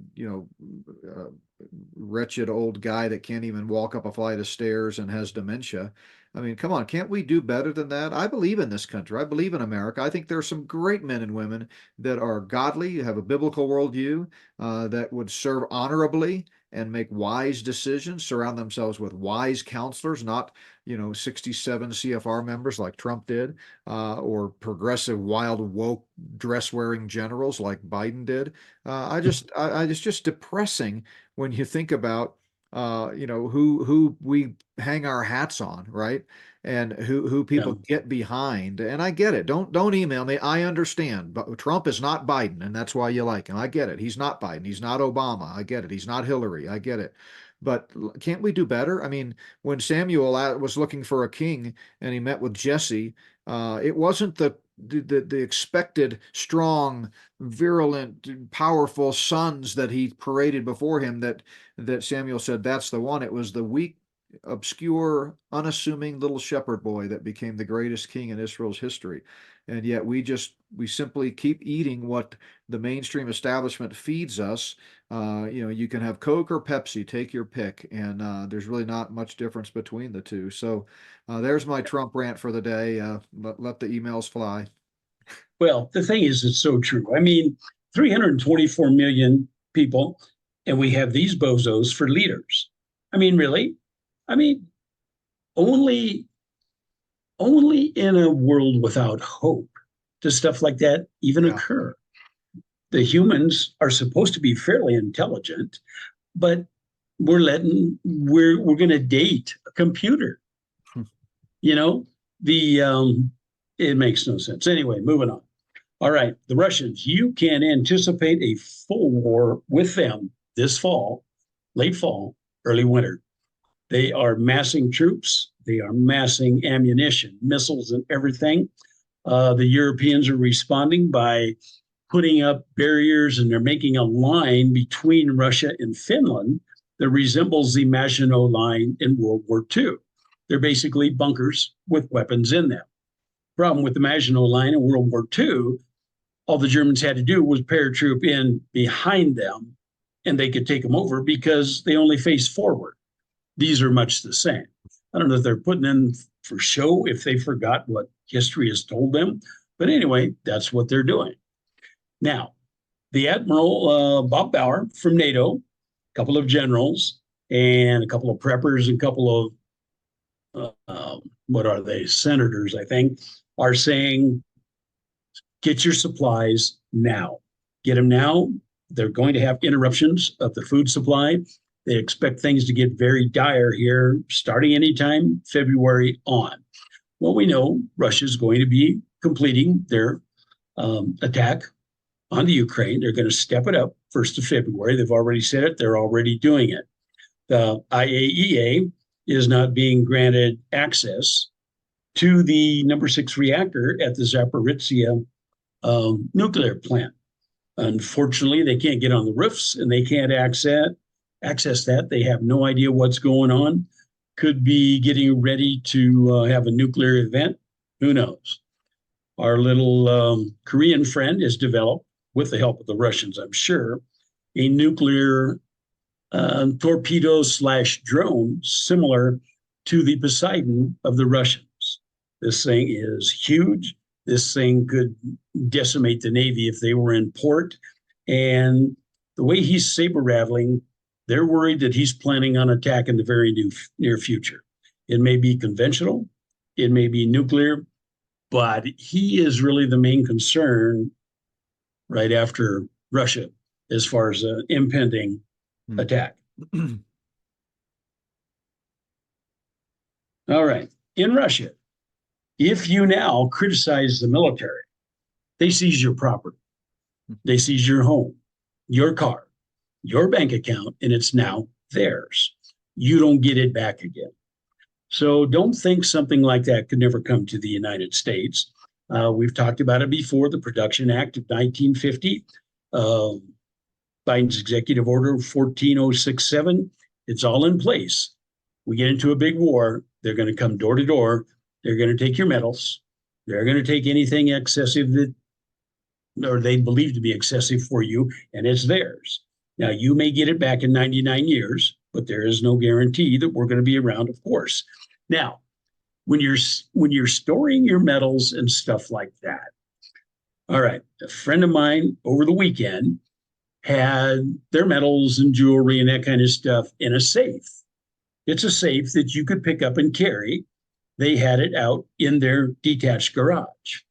wretched old guy that can't even walk up a flight of stairs and has dementia. I mean, come on, can't we do better than that? I believe in this country. I believe in America. I think there are some great men and women that are godly, have a biblical worldview, that would serve honorably and make wise decisions, surround themselves with wise counselors, not 67 CFR members like Trump did, or progressive, wild, woke, dress-wearing generals like Biden did. It's just depressing when you think about who we hang our hats on, right? And who Yeah. people get behind. And I get it. Don't email me. I understand. But Trump is not Biden, and that's why you like him. I get it. He's not Biden. He's not Obama. I get it. He's not Hillary. I get it. But can't we do better? I mean, when Samuel was looking for a king and he met with Jesse, it wasn't the expected strong, virulent, powerful sons that he paraded before him that Samuel said, that's the one. It was the weak, obscure, unassuming little shepherd boy that became the greatest king in Israel's history. And yet we simply keep eating what the mainstream establishment feeds us. You can have Coke or Pepsi, take your pick, and there's really not much difference between the two. So there's my Trump rant for the day. Let the emails fly. Well, the thing is, it's so true. I mean, 324 million people, and we have these bozos for leaders. I mean, really? I mean, only only in a world without hope does stuff like that even Yeah. occur. The humans are supposed to be fairly intelligent, but we're going to date a computer. You know, the it makes no sense. Anyway, moving on. All right, the Russians. You can anticipate a full war with them this fall, late fall, early winter. They are massing troops. They are massing ammunition, missiles, and everything. The Europeans are responding by putting up barriers, and they're making a line between Russia and Finland that resembles the Maginot Line in World War II. They're basically bunkers with weapons in them. Problem with the Maginot Line in World War II, all the Germans had to do was paratroop in behind them, and they could take them over because they only face forward. These are much the same. I don't know if they're putting in for show, if they forgot what history has told them. But anyway, that's what they're doing. Now, the Admiral Bob Bauer from NATO, a couple of generals, and a couple of preppers, and a couple of, what are they, senators, I think, are saying, get your supplies now. Get them now. They're going to have interruptions of the food supply. They expect things to get very dire here starting anytime February on. Well, we know Russia is going to be completing their attack on the Ukraine. They're going to step it up 1st of February. They've already said it. They're already doing it. The IAEA is not being granted access to the number 6 reactor at the Zaporizhia nuclear plant. Unfortunately, they can't get on the roofs and they can't access that. They have no idea what's going on. Could be getting ready to have a nuclear event. Who knows? Our little Korean friend has developed, with the help of the Russians, I'm sure, a nuclear torpedo / drone similar to the Poseidon of the Russians. This thing is huge. This thing could decimate the Navy if they were in port. And the way he's saber rattling, they're worried that he's planning on attack in the very near future. It may be conventional, it may be nuclear, but he is really the main concern right after Russia as far as an impending attack. All right. In Russia, if you now criticize the military, they seize your property, they seize your home, your car, your bank account, and it's now theirs. You don't get it back again. So don't think something like that could never come to the United States. We've talked about it before, the Production Act of 1950, uh, Biden's Executive Order 14067. It's all in place. We get into a big war, they're going to come door to door. They're going to take your metals. They're going to take anything excessive that, or they believe to be excessive for you, and it's theirs. Now, you may get it back in 99 years, but there is no guarantee that we're going to be around, of course. Now, when you're storing your metals and stuff like that, all right, a friend of mine over the weekend had their metals and jewelry and that kind of stuff in a safe. It's a safe that you could pick up and carry. They had it out in their detached garage.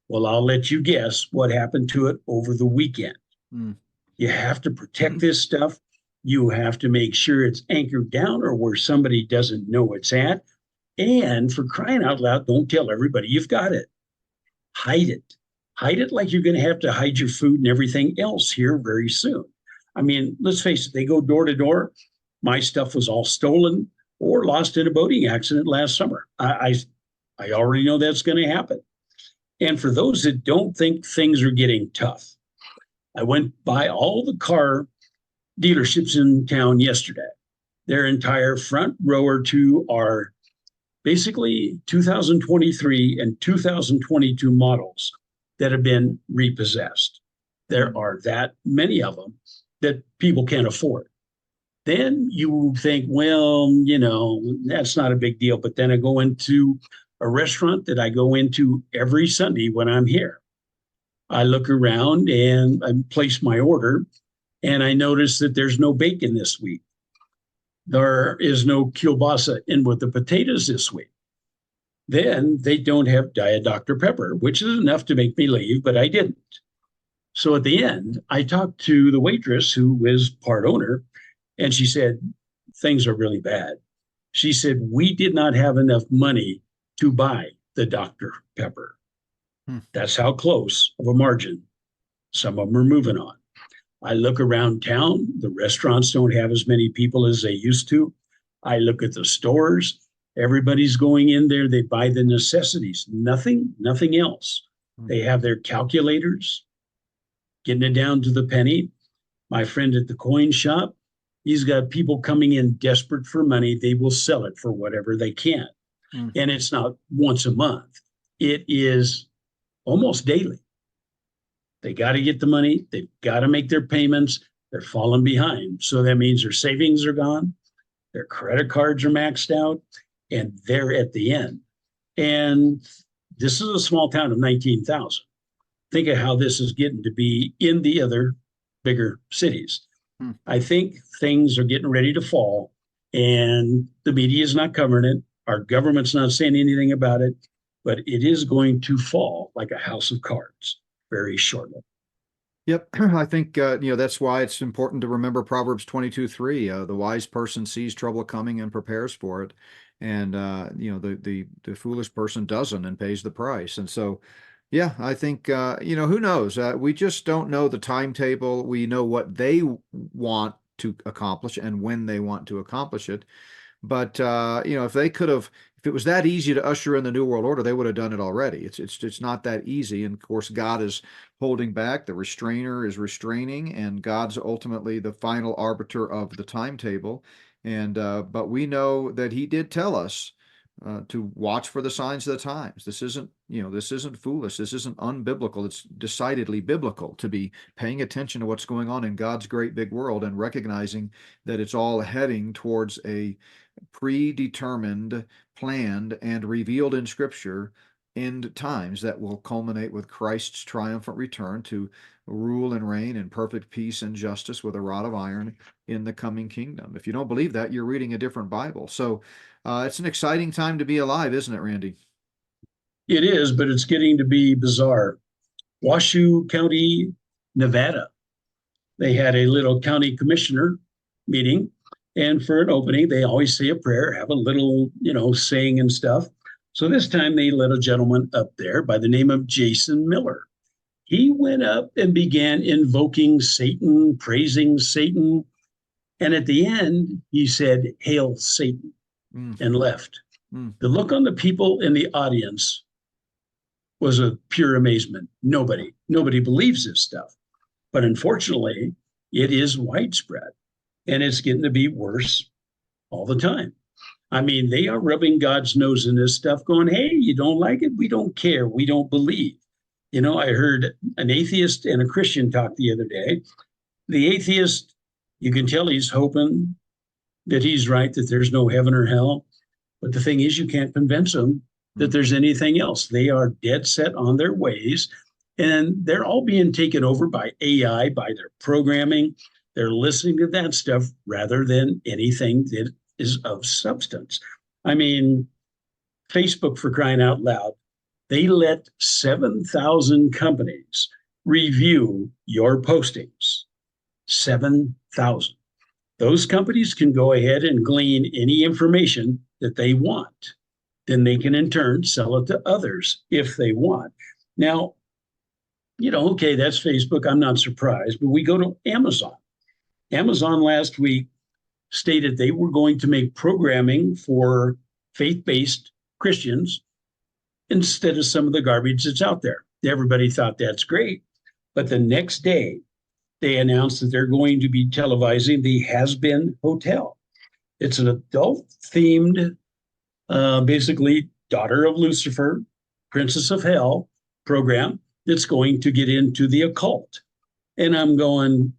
Well, I'll let you guess what happened to it over the weekend. Mm. You have to protect this stuff. You have to make sure it's anchored down or where somebody doesn't know it's at. And for crying out loud, don't tell everybody you've got it. Hide it. Hide it like you're going to have to hide your food and everything else here very soon. I mean, let's face it, they go door to door. My stuff was all stolen or lost in a boating accident last summer. I already know that's going to happen. And for those that don't think things are getting tough, I went by all the car dealerships in town yesterday. Their entire front row or two are basically 2023 and 2022 models that have been repossessed. There are that many of them that people can't afford. Then you think, well, that's not a big deal. But then I go into a restaurant that I go into every Sunday when I'm here. I look around and I place my order, and I notice that there's no bacon this week. There is no kielbasa in with the potatoes this week. Then they don't have Diet Dr. Pepper, which is enough to make me leave, but I didn't. So at the end, I talked to the waitress who is part owner, and she said, things are really bad. She said, we did not have enough money to buy the Dr. Pepper. That's how close of a margin some of them are moving on. I look around town, the restaurants don't have as many people as they used to. I look at the stores, everybody's going in there, they buy the necessities, nothing else. They have their calculators, getting it down to the penny. My friend at the coin shop, he's got people coming in desperate for money. They will sell it for whatever they can. And it's not once a month. It is almost daily. They got to get the money. They've got to make their payments. They're falling behind. So that means their savings are gone. Their credit cards are maxed out, and they're at the end. And this is a small town of 19,000. Think of how this is getting to be in the other bigger cities. I think things are getting ready to fall, and the media is not covering it. Our government's not saying anything about it, but it is going to fall like a house of cards very shortly. Yep. I think, that's why it's important to remember Proverbs 22:3. The wise person sees trouble coming and prepares for it. And, the foolish person doesn't and pays the price. And so, yeah, I think, who knows? We just don't know the timetable. We know what they want to accomplish and when they want to accomplish it. But if it was that easy to usher in the New World Order, they would have done it already. It's not that easy. And of course, God is holding back. The restrainer is restraining, and God's ultimately the final arbiter of the timetable. And but we know that He did tell us to watch for the signs of the times. This isn't foolish. This isn't unbiblical. It's decidedly biblical to be paying attention to what's going on in God's great big world and recognizing that it's all heading towards a predetermined, planned, and revealed in Scripture end times that will culminate with Christ's triumphant return to rule and reign in perfect peace and justice with a rod of iron in the coming kingdom. If you don't believe that, you're reading a different Bible. So it's an exciting time to be alive, isn't it, Randy? It is, but it's getting to be bizarre. Washoe County, Nevada. They had a little county commissioner meeting, and for an opening, they always say a prayer, have a little, saying and stuff. So this time they let a gentleman up there by the name of Jason Miller. He went up and began invoking Satan, praising Satan. And at the end, he said, "Hail Satan," and left. The look on the people in the audience was a pure amazement. Nobody believes this stuff. But unfortunately, it is widespread and it's getting to be worse all the time. I mean, they are rubbing God's nose in this stuff, going, hey, you don't like it? We don't care. We don't believe. You know, I heard an atheist and a Christian talk the other day. The atheist, you can tell he's hoping that he's right, that there's no heaven or hell. But the thing is, you can't convince them that there's anything else. They are dead set on their ways, and they're all being taken over by AI, by their programming. They're listening to that stuff rather than anything that is of substance. I mean, Facebook, for crying out loud, they let 7,000 companies review your postings. 7,000. Those companies can go ahead and glean any information that they want. Then they can in turn sell it to others if they want. Now, you know, okay, that's Facebook. I'm not surprised, but we go to Amazon. Amazon last week stated they were going to make programming for faith-based Christians instead of some of the garbage that's out there. Everybody thought that's great. But the next day, they announced that they're going to be televising the Has Been Hotel. It's an adult-themed, basically daughter of Lucifer, princess of hell program that's going to get into the occult. And I'm going,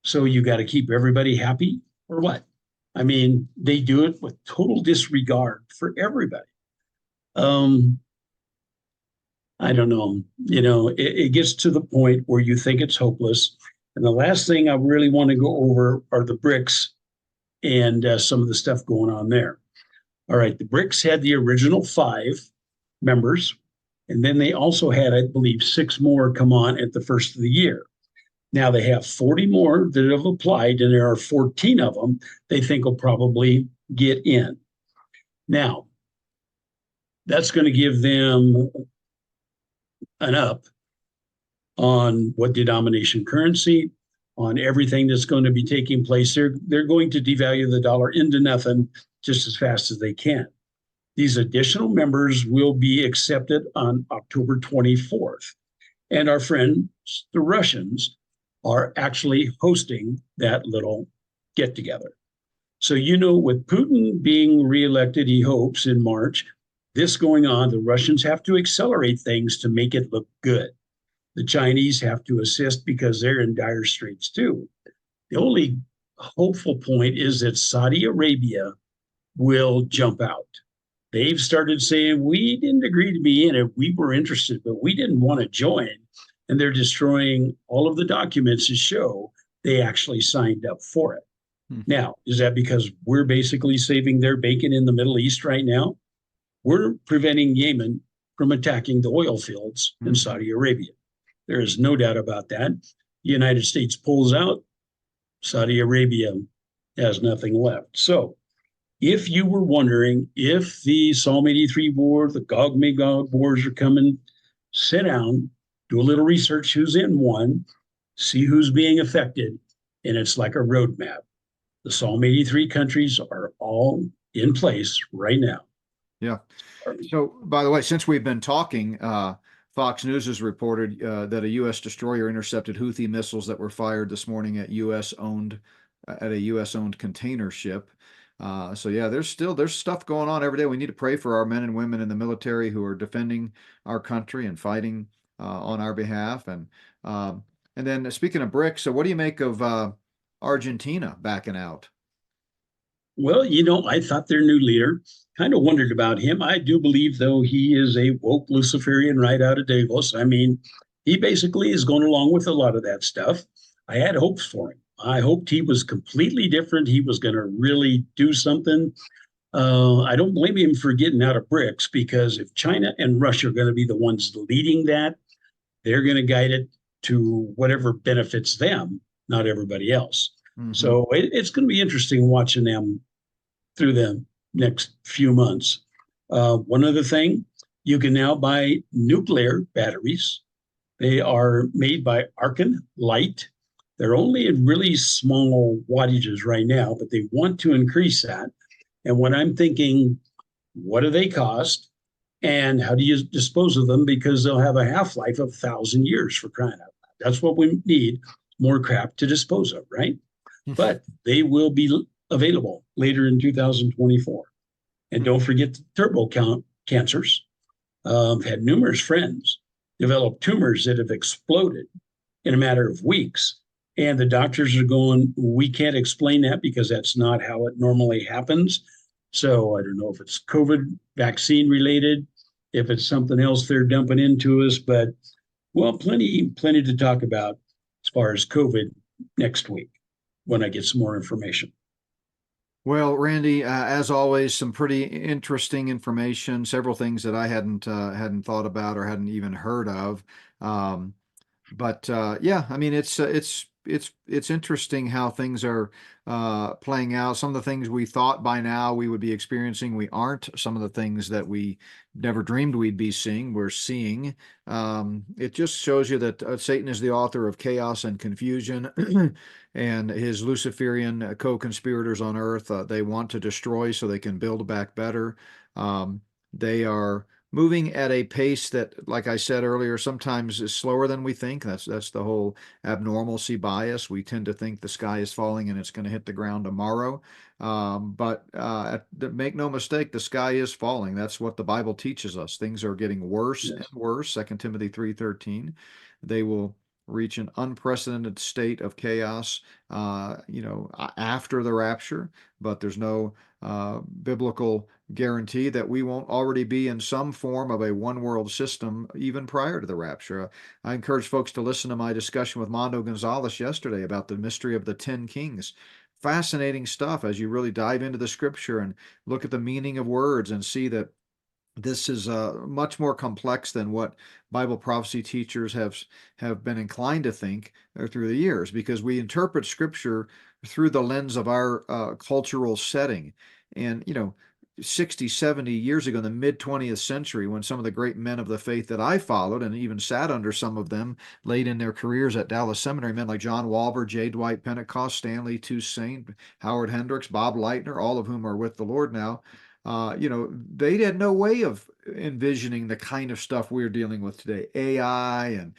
so you got to keep everybody happy or what? I mean, they do it with total disregard for everybody. I don't know. You know, it gets to the point where you think it's hopeless. And the last thing I really want to go over are the BRICS and some of the stuff going on there. All right, the BRICS had the original 5 members, and then they also had, I believe, 6 more come on at the first of the year. Now they have 40 more that have applied, and there are 14 of them they think will probably get in. Now, that's going to give them an up on what denomination currency, on everything that's going to be taking place. They're going to devalue the dollar into nothing just as fast as they can. These additional members will be accepted on October 24th. And our friends, the Russians, are actually hosting that little get together. So, you know, with Putin being reelected, he hopes in March, this going on, the Russians have to accelerate things to make it look good. The Chinese have to assist because they're in dire straits too. The only hopeful point is that Saudi Arabia will jump out. They've started saying, we didn't agree to be in it. We were interested, but we didn't want to join. And they're destroying all of the documents to show they actually signed up for it. Now, is that because we're basically saving their bacon in the Middle East right now? We're preventing Yemen from attacking the oil fields in Saudi Arabia. There is no doubt about that. The United States pulls out, Saudi Arabia has nothing left. So if you were wondering if the Psalm 83 war, the Gog Magog wars are coming, sit down, do a little research who's in one, see who's being affected, and it's like a roadmap. The Psalm 83 countries are all in place right now. Yeah. So, by the way, since we've been talking, Fox News has reported that a U.S. destroyer intercepted Houthi missiles that were fired this morning at a U.S.-owned container ship. So yeah, there's stuff going on every day. We need to pray for our men and women in the military who are defending our country and fighting on our behalf. And then speaking of BRICS, so what do you make of Argentina backing out? Well, you know, I thought their new leader, kind of wondered about him. I do believe, though, he is a woke Luciferian right out of Davos. I mean, he basically is going along with a lot of that stuff. I had hopes for him. I hoped he was completely different. He was going to really do something. I don't blame him for getting out of BRICS, because if China and Russia are going to be the ones leading that, they're going to guide it to whatever benefits them, not everybody else. So it's going to be interesting watching them through the next few months. One other thing, you can now buy nuclear batteries. They are made by Arcan Light. They're only in really small wattages right now, but they want to increase that. And when I'm thinking, what do they cost? And how do you dispose of them? Because they'll have a half-life of 1,000 years, for crying out loud. That's what we need, more crap to dispose of, right? But they will be available later in 2024. And don't forget the turbo cancers. I've had numerous friends develop tumors that have exploded in a matter of weeks. And the doctors are going, we can't explain that because that's not how it normally happens. So I don't know if it's COVID vaccine related, if it's something else they're dumping into us, but well, plenty to talk about as far as COVID next week when I get some more information. Well, Randy, as always, some pretty interesting information. Several things that I hadn't thought about or hadn't even heard of. Um, but yeah, I mean, it's interesting how things are playing out. Some of the things we thought by now we would be experiencing, we aren't. Some of the things that we never dreamed we'd be seeing, we're seeing. It just shows you that Satan is the author of chaos and confusion, and his Luciferian co-conspirators on earth, they want to destroy so they can build back better. They are moving at a pace that, like I said earlier, sometimes is slower than we think. That's the whole abnormalcy bias. We tend to think the sky is falling and it's going to hit the ground tomorrow. But make no mistake, the sky is falling. That's what the Bible teaches us. Things are getting worse and Yes. worse. 2 Timothy 3:13. They will reach an unprecedented state of chaos, after the rapture. But there's no biblical guarantee that we won't already be in some form of a one world system even prior to the rapture. I encourage folks to listen to my discussion with Mondo Gonzalez yesterday about the mystery of the 10 kings. Fascinating stuff as you really dive into the scripture and look at the meaning of words and see that this is much more complex than what Bible prophecy teachers have been inclined to think through the years, because we interpret Scripture through the lens of our cultural setting. And 60, 70 years ago, in the mid 20th century, when some of the great men of the faith that I followed and even sat under some of them late in their careers at Dallas Seminary, men like John Walver, J. Dwight Pentecost, Stanley Toussaint, Howard Hendricks, Bob Leitner, all of whom are with the Lord now, they had no way of envisioning the kind of stuff we're dealing with today. AI and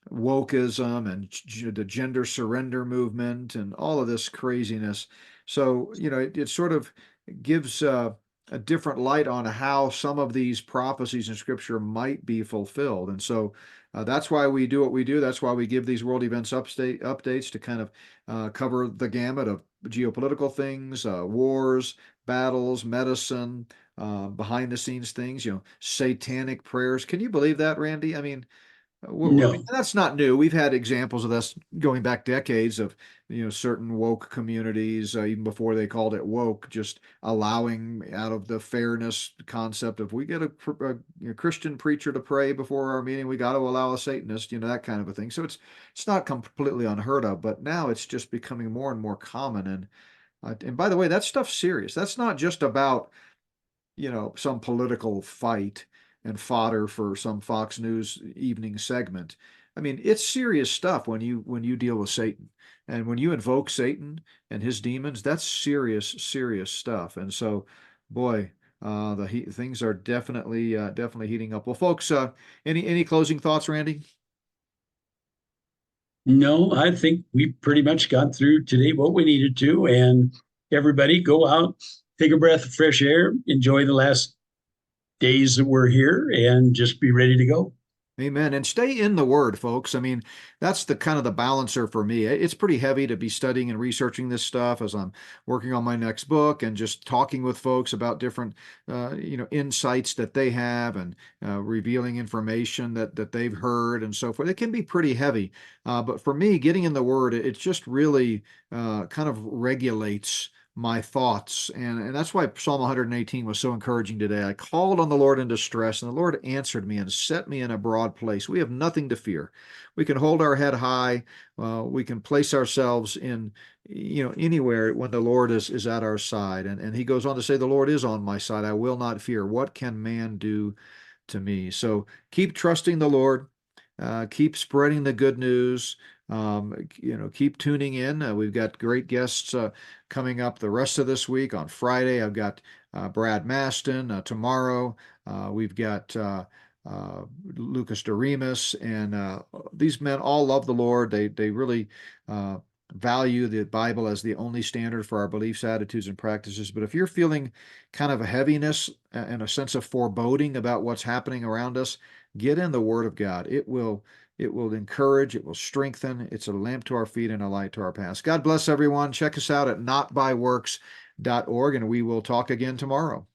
wokeism and the gender surrender movement and all of this craziness. So, it sort of gives a different light on how some of these prophecies in Scripture might be fulfilled. And so that's why we do what we do. That's why we give these world events updates to kind of cover the gamut of geopolitical things, wars, battles, medicine, behind the scenes things, satanic prayers. Can you believe that, Randy? I mean, No, that's not new. We've had examples of this going back decades of, certain woke communities, even before they called it woke, just allowing out of the fairness concept of we get a Christian preacher to pray before our meeting, we got to allow a Satanist, that kind of a thing. So it's not completely unheard of, but now it's just becoming more and more common. And by the way, that stuff's serious. That's not just about some political fight and fodder for some Fox News evening segment. I mean, it's serious stuff when you deal with Satan. And when you invoke Satan and his demons, that's serious, serious stuff. And so, boy, things are definitely heating up. Well, folks, any closing thoughts, Randy? no, I think we pretty much got through today what we needed to. And everybody go out, take a breath of fresh air, enjoy the last days that we're here, and just be ready to go. Amen. And stay in the word, folks. I mean, that's the kind of the balancer for me. It's pretty heavy to be studying and researching this stuff as I'm working on my next book and just talking with folks about different, insights that they have and revealing information that they've heard and so forth. It can be pretty heavy. But for me, getting in the word, it just really kind of regulates my thoughts. And that's why Psalm 118 was so encouraging today. I called on the Lord in distress, and the Lord answered me and set me in a broad place. We have nothing to fear. We can hold our head high. We can place ourselves in, anywhere when the Lord is at our side. And he goes on to say, the Lord is on my side. I will not fear. What can man do to me? So keep trusting the Lord. Keep spreading the good news. Keep tuning in. We've got great guests coming up the rest of this week. On Friday, I've got Brad Maston. Tomorrow, we've got Lucas Doremus, and these men all love the Lord. They really value the Bible as the only standard for our beliefs, attitudes, and practices. But if you're feeling kind of a heaviness and a sense of foreboding about what's happening around us, get in the Word of God. It will encourage, it will strengthen. It's a lamp to our feet and a light to our path. God bless everyone. Check us out at notbyworks.org, and we will talk again tomorrow.